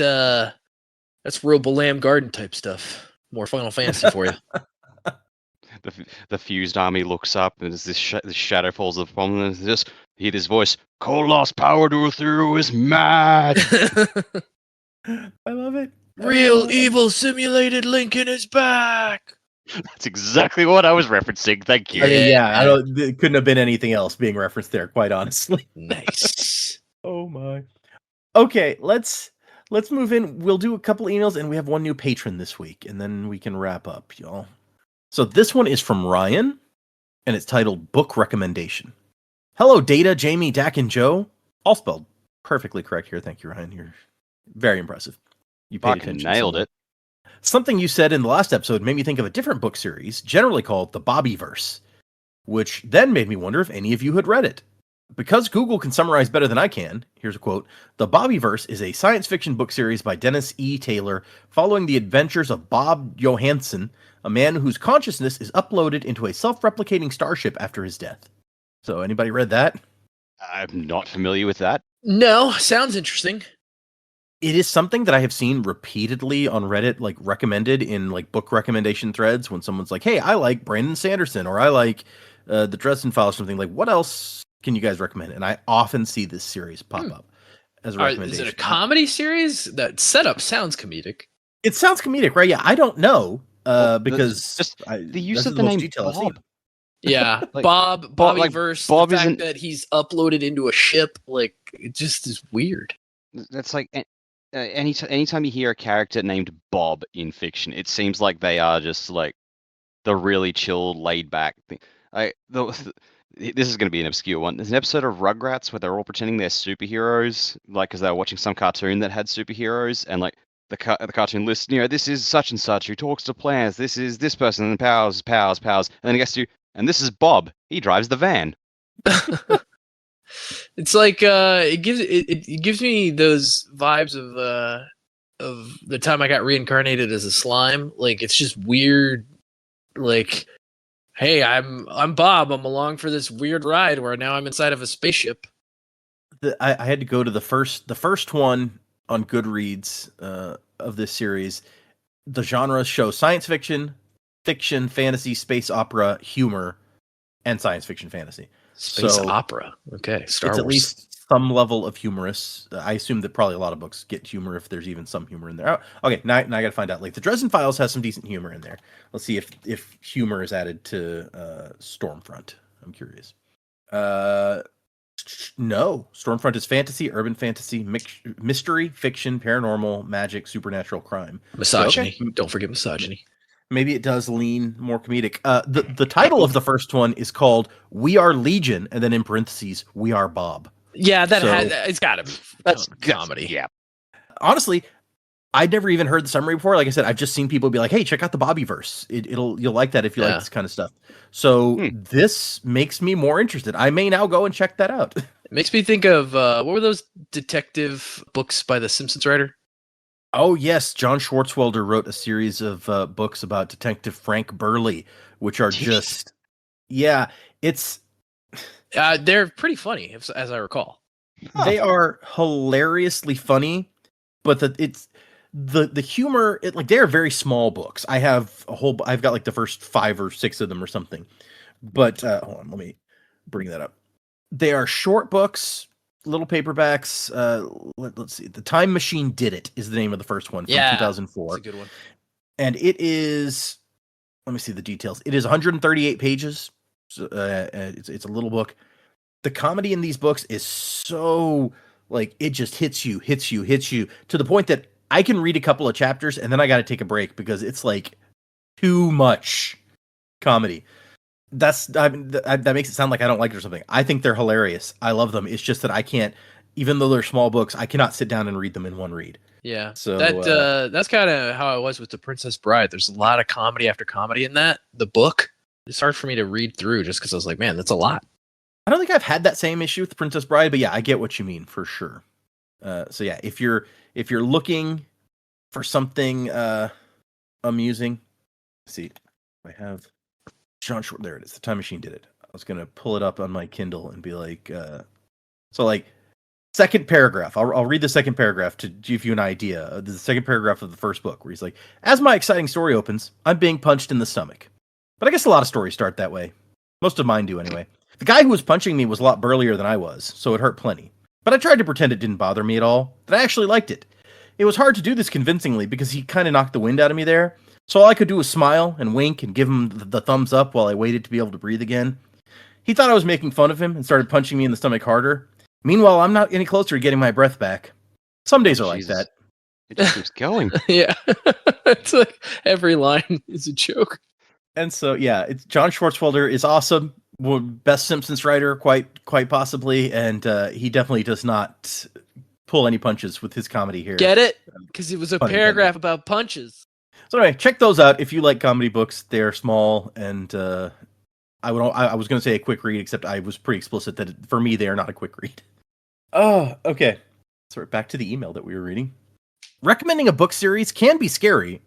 real Balam Garden type stuff. More Final Fantasy for you. The fused army looks up, and as this shadow falls upon them, and just hear this voice: "Kolos power to through is mad." I love it. Real evil simulated Lincoln is back. That's exactly what I was referencing. Thank you. I mean, yeah, it couldn't have been anything else being referenced there, quite honestly. Nice. Oh my. Okay, let's move in. We'll do a couple emails, and we have one new patron this week, and then we can wrap up, y'all. So this one is from Ryan, and it's titled Book Recommendation. Hello, Data, Jamie, Dak, and Joe. All spelled perfectly correct here. Thank you, Ryan. You're very impressive. You paid Fucking attention. nailed it. Something you said in the last episode made me think of a different book series, generally called the Bobbyverse, which then made me wonder if any of you had read it. Because Google can summarize better than I can, here's a quote: "The Bobbyverse is a science fiction book series by Dennis E. Taylor following the adventures of Bob Johansen, a man whose consciousness is uploaded into a self-replicating starship after his death." So, anybody read that? I'm not familiar with that. No, sounds interesting. It is something that I have seen repeatedly on Reddit, like recommended in like book recommendation threads when someone's like, "Hey, I like Brandon Sanderson," or "I like the Dresden Files," or something like, "What else can you guys recommend?" And I often see this series pop up as a recommendation. Is it a comedy series? That setup sounds comedic. It sounds comedic, right? Yeah, I don't know because just the use that's of the most name detail I've seen. Bob. Yeah, Like, Bobbyverse. Bob the fact isn't- that he's uploaded into a ship, like it just is weird. That's like anytime you hear a character named Bob in fiction, it seems like they are just like the really chill, laid back thing. This is going to be an obscure one. There's an episode of Rugrats where they're all pretending they're superheroes, like because they were watching some cartoon that had superheroes, and like the cartoon lists, this is such and such who talks to plants. This is this person and powers, and then it gets to, and this is Bob. He drives the van. It's like it gives me those vibes of the time I got reincarnated as a slime. Like it's just weird. Like, hey, I'm Bob. I'm along for this weird ride where now I'm inside of a spaceship. I had to go to the first one on Goodreads of this series. The genres show science fiction, fantasy, space opera, humor, and science fiction fantasy. Space opera. Okay, Star Wars. It's at least some level of humorous. I assume that probably a lot of books get humor if there's even some humor in there. Oh, okay, now I got to find out. Like the Dresden Files has some decent humor in there. Let's see if humor is added to Stormfront. I'm curious. No, Stormfront is fantasy, urban fantasy, mystery, fiction, paranormal, magic, supernatural, crime. Misogyny. So, okay. Don't forget misogyny. Maybe it does lean more comedic. The title of the first one is called "We Are Legion," and then in parentheses, "We Are Bob." Yeah, it's got to be that's comedy. Yeah. Honestly, I'd never even heard the summary before. Like I said, I've just seen people be like, "Hey, check out the Bobbyverse. You'll like that if you like this kind of stuff." So this makes me more interested. I may now go and check that out. It makes me think of what were those detective books by the Simpsons writer? Oh, yes. John Swartzwelder wrote a series of books about Detective Frank Burley, which are just, it's... they're pretty funny, as I recall. They are hilariously funny, but the humor, they're very small books. I've got like the first 5 or 6 of them or something. But, hold on, let me bring that up. They are short books, little paperbacks. Let's see. The Time Machine Did It is the name of the first one from 2004. That's a good one. And it is, let me see the details. It is 138 pages. So, it's a little book. The comedy in these books is so it just hits you to the point that I can read a couple of chapters and then I got to take a break because it's too much comedy. That makes it sound like I don't like it or something. I think they're hilarious. I love them. It's just that I can't, even though they're small books, I cannot sit down and read them in one read. Yeah. So that's kind of how I was with The Princess Bride. There's a lot of comedy after comedy in the book. It's hard for me to read through just because I was like, man, that's a lot. I don't think I've had that same issue with The Princess Bride, but yeah, I get what you mean for sure. So yeah, if you're looking for something amusing. Let's see, I have John Short. There it is. The Time Machine did it. I was gonna pull it up on my Kindle and be like, so like second paragraph. I'll read the second paragraph to give you an idea. The second paragraph of the first book, where he's like, "As my exciting story opens, I'm being punched in the stomach." But I guess a lot of stories start that way. Most of mine do anyway. The guy who was punching me was a lot burlier than I was, so it hurt plenty. But I tried to pretend it didn't bother me at all, that I actually liked it. It was hard to do this convincingly because he kind of knocked the wind out of me there, so all I could do was smile and wink and give him the thumbs up while I waited to be able to breathe again. He thought I was making fun of him and started punching me in the stomach harder. Meanwhile, I'm not any closer to getting my breath back. Some days are like Jesus. that. It just keeps going. Yeah. It's like every line is a joke. And so, yeah, it's John Swartzwelder is awesome. Best Simpsons writer, quite possibly, and he definitely does not pull any punches with his comedy here. Get it? Because it was a Pun paragraph intended. about punches. So anyway, check those out if you like comedy books. They're small, and I was going to say a quick read, except I was pretty explicit that for me they are not a quick read. Oh, okay. So we're back to the email that we were reading. Recommending a book series can be scary,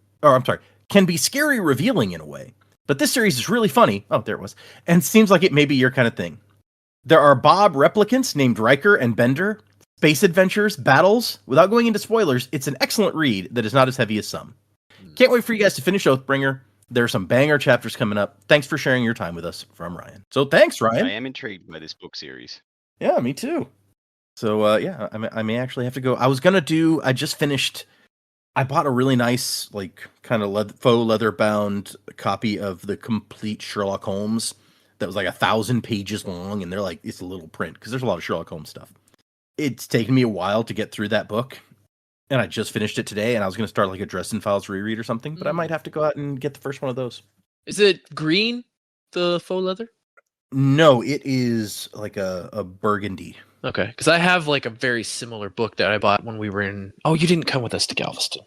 can be scary revealing in a way. But this series is really funny. Oh, there it was. And seems like it may be your kind of thing. There are Bob replicants named Riker and Bender, space adventures, battles. Without going into spoilers, it's an excellent read that is not as heavy as some. Can't wait for you guys to finish Oathbringer. There are some banger chapters coming up. Thanks for sharing your time with us, from Ryan. So thanks, Ryan. I am intrigued by this book series. Yeah, me too. So, yeah, I may actually have to go. I just finished... I bought a really nice, like, kind of faux leather-bound copy of the complete Sherlock Holmes that was like 1,000 pages long, and they're like, it's a little print, because there's a lot of Sherlock Holmes stuff. It's taken me a while to get through that book, and I just finished it today, and I was going to start like a Dresden Files reread or something, but I might have to go out and get the first one of those. Is it green, the faux leather? No, it is like a burgundy. Okay, because I have like a very similar book that I bought when we were in... Oh, you didn't come with us to Galveston.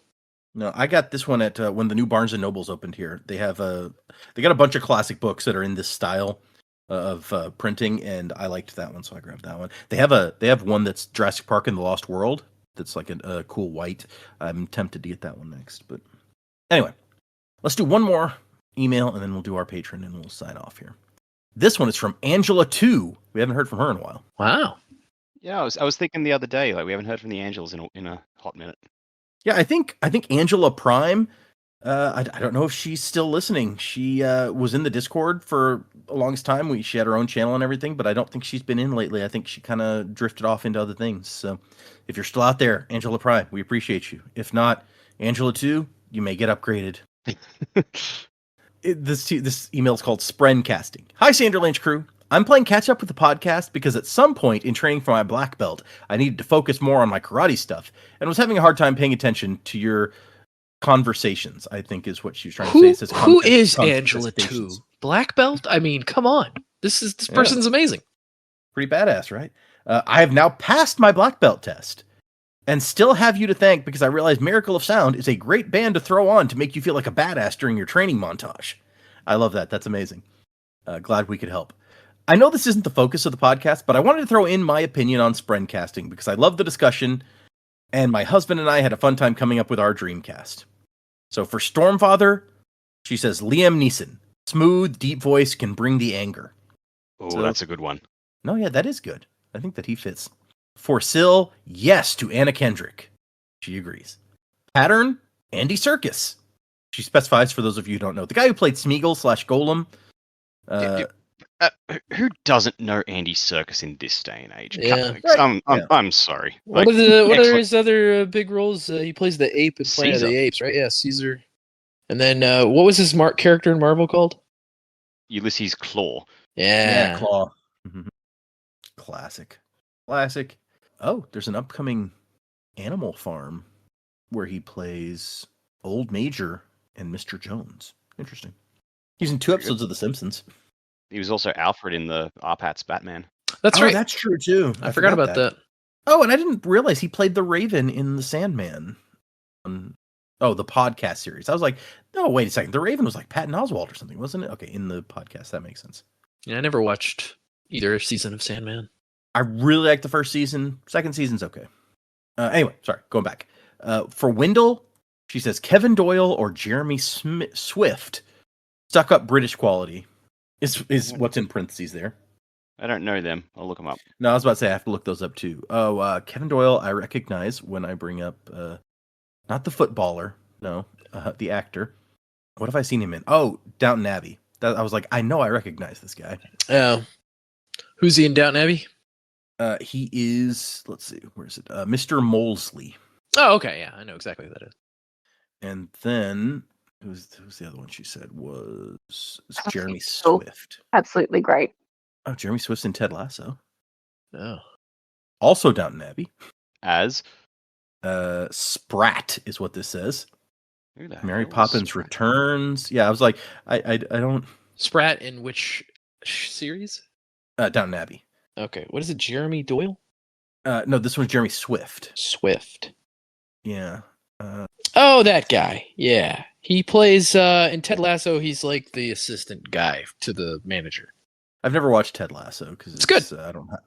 No, I got this one at when the new Barnes and Nobles opened here. They got a bunch of classic books that are in this style of printing, and I liked that one, so I grabbed that one. They have one that's Jurassic Park and the Lost World. That's like a cool white. I'm tempted to get that one next, but anyway, let's do one more email, and then we'll do our patron, and we'll sign off here. This one is from Angela 2. We haven't heard from her in a while. Wow. Yeah, I was thinking the other day, like we haven't heard from the Angels in a hot minute. Yeah, I think Angela Prime. I don't know if she's still listening. She was in the Discord for the longest time. She had her own channel and everything, but I don't think she's been in lately. I think she kind of drifted off into other things. So if you're still out there, Angela Prime, we appreciate you. If not, Angela 2, you may get upgraded. This email is called Sprencasting. Hi, Sanderlange crew. I'm playing catch up with the podcast because at some point in training for my black belt, I needed to focus more on my karate stuff and was having a hard time paying attention to your conversations, I think is what she was trying to say. It says who is Angela 2? Black belt? I mean, come on. This person's amazing. Pretty badass, right? I have now passed my black belt test and still have you to thank because I realized Miracle of Sound is a great band to throw on to make you feel like a badass during your training montage. I love that. That's amazing. Glad we could help. I know this isn't the focus of the podcast, but I wanted to throw in my opinion on Sprencasting because I love the discussion, and my husband and I had a fun time coming up with our Dreamcast. So for Stormfather, she says Liam Neeson. Smooth, deep voice can bring the anger. Oh, So- that's a good one. No, yeah, that is good. I think that he fits. For Syl, yes to Anna Kendrick. She agrees. Pattern, Andy Serkis. She specifies, for those of you who don't know, the guy who played Smeagol/Golem. Who doesn't know Andy Serkis in this day and age? Yeah. I'm sorry. What Like, are excellent. his other big roles? He plays the ape in Planet of Caesar. the Apes, right? Yeah, Caesar. And then what was his character in Marvel called? Ulysses Claw. Yeah. Claw. Mhm. Classic. Oh, there's an upcoming Animal Farm where he plays Old Major and Mr. Jones. Interesting. He's in 2 Very good. episodes of The Simpsons. He was also Alfred in the R-Pat's Batman. That's Oh, right. that's true too. I forgot about that. Oh, and I didn't realize he played the Raven in The Sandman. The podcast series. I was like, no, wait a second. The Raven was like Patton Oswalt or something, wasn't it? Okay, in the podcast, that makes sense. Yeah, I never watched either season of Sandman. I really liked the first season. Second season's okay. Anyway, sorry, going back. For Wendell, She says Kevin Doyle or Jeremy Swift, stuck up British quality, is what's in parentheses there. I don't know them. I'll look them up. No, I was about to say I have to look those up too. Oh, Kevin Doyle, I recognize when I bring up not the footballer, no, the actor. What have I seen him in? Oh, Downton Abbey. I was like, I know I recognize this guy. Who's he in Downton Abbey? He is, let's see, where is it? Mr. Molesley. Oh, okay, yeah, I know exactly who that is. And then who's the other one she said was Jeremy Swift. Absolutely great. Oh, Jeremy Swift's in Ted Lasso. Oh. Also Downton Abbey. As? Sprat is what this says. Who the Mary hell is Poppins Sprat? Returns. Yeah, I was like, I don't... Sprat in which series? Downton Abbey. Okay, what is it, Jeremy Doyle? No, this one's Jeremy Swift. Swift. Yeah. Oh, that guy. Yeah. He plays, in Ted Lasso, he's like the assistant guy to the manager. I've never watched Ted Lasso because it's good.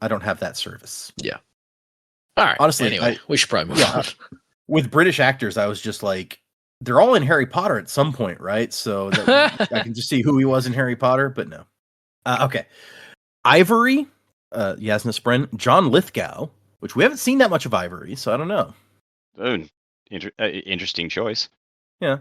I don't have that service. Yeah. All right. Honestly, anyway, we should probably move on. With British actors, I was just like, they're all in Harry Potter at some point, right? So that, I can just see who he was in Harry Potter, but no. Okay. Ivory, Yasna Spren, John Lithgow, which we haven't seen that much of Ivory, so I don't know. Oh, interesting choice. Yeah.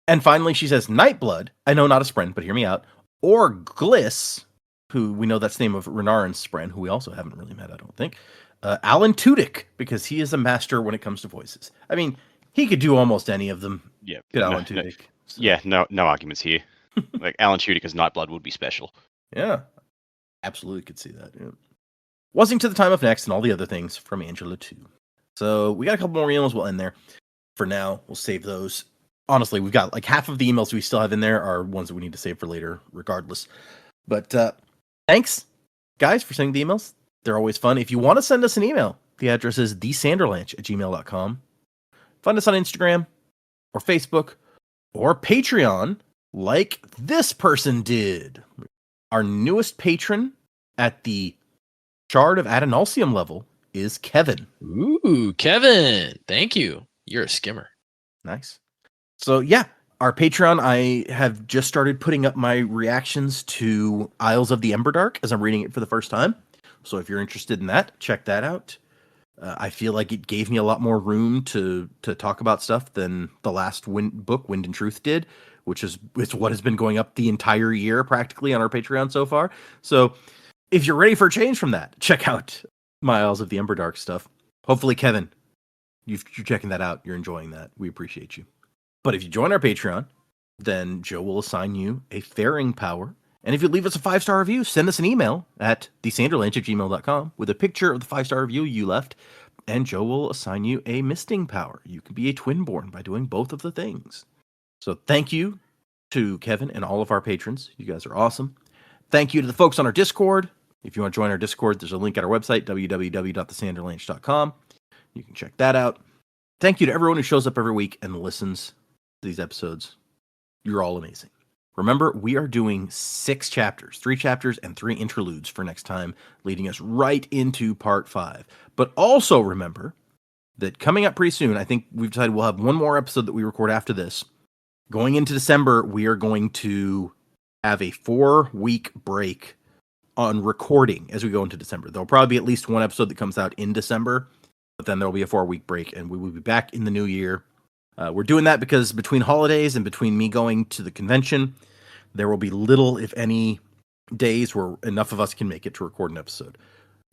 And finally, she says Nightblood. I know not a Spren, but hear me out. Or Gliss, who we know that's the name of Renarin Spren, who we also haven't really met, I don't think. Alan Tudyk, because he is a master when it comes to voices. I mean, he could do almost any of them. Yeah. Good Alan Tudyk. So. Yeah, no arguments here. Like Alan Tudyk as Nightblood would be special. Yeah. Absolutely could see that. Yeah. Wasn't to the time of next and all the other things from Angela too. So we got a couple more emails. We'll end there. For now, we'll save those. Honestly, we've got like half of the emails we still have in there are ones that we need to save for later, regardless. But thanks, guys, for sending the emails. They're always fun. If you want to send us an email, the address is thesanderlanch@gmail.com. Find us on Instagram or Facebook or Patreon, like this person did. Our newest patron at the Shard of Adonalsium level is Kevin. Ooh, Kevin. Thank you. You're a skimmer. Nice. So yeah, our Patreon, I have just started putting up my reactions to Isles of the Emberdark as I'm reading it for the first time. So if you're interested in that, check that out. I feel like it gave me a lot more room to talk about stuff than the last book, Wind and Truth, did, which is what has been going up the entire year practically on our Patreon so far. So if you're ready for a change from that, check out my Isles of the Emberdark stuff. Hopefully, Kevin, you're checking that out. You're enjoying that. We appreciate you. But if you join our Patreon, then Joe will assign you a faring power. And if you leave us a 5-star review, send us an email at thesanderlanch@gmail.com with a picture of the 5-star review you left, and Joe will assign you a misting power. You can be a twinborn by doing both of the things. So thank you to Kevin and all of our patrons. You guys are awesome. Thank you to the folks on our Discord. If you want to join our Discord, there's a link at our website, www.thesanderlanch.com. You can check that out. Thank you to everyone who shows up every week and listens to these episodes. You're all amazing. Remember, we are doing 6 chapters, 3 chapters and 3 interludes for next time, leading us right into part 5. But also remember that coming up pretty soon, I think we've decided we'll have one more episode that we record after this. Going into December, we are going to have a 4-week break on recording as we go into December. There'll probably be at least one episode that comes out in December, but then there'll be a 4-week break, and we will be back in the new year. We're doing that because between holidays and between me going to the convention, there will be little, if any, days where enough of us can make it to record an episode.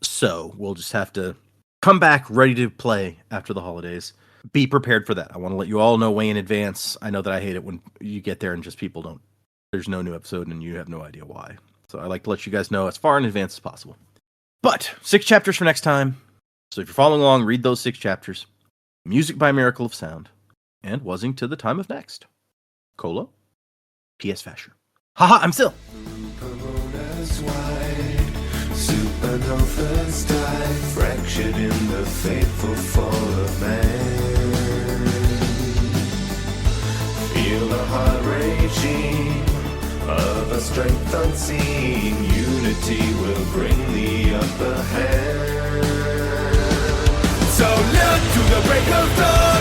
So we'll just have to come back ready to play after the holidays. Be prepared for that. I want to let you all know way in advance. I know that I hate it when you get there and just people don't. There's no new episode and you have no idea why. So I like to let you guys know as far in advance as possible. But 6 chapters for next time. So if you're following along, read those 6 chapters. Music by Miracle of Sound. And wasing to the time of next. Colo. P.S. Fasher. Haha, I'm still. Corona's wide, supernovas die, fractured in the fateful fall of man. Feel the heart raging of a strength unseen. Unity will bring the upper hand. So look to the break of dawn.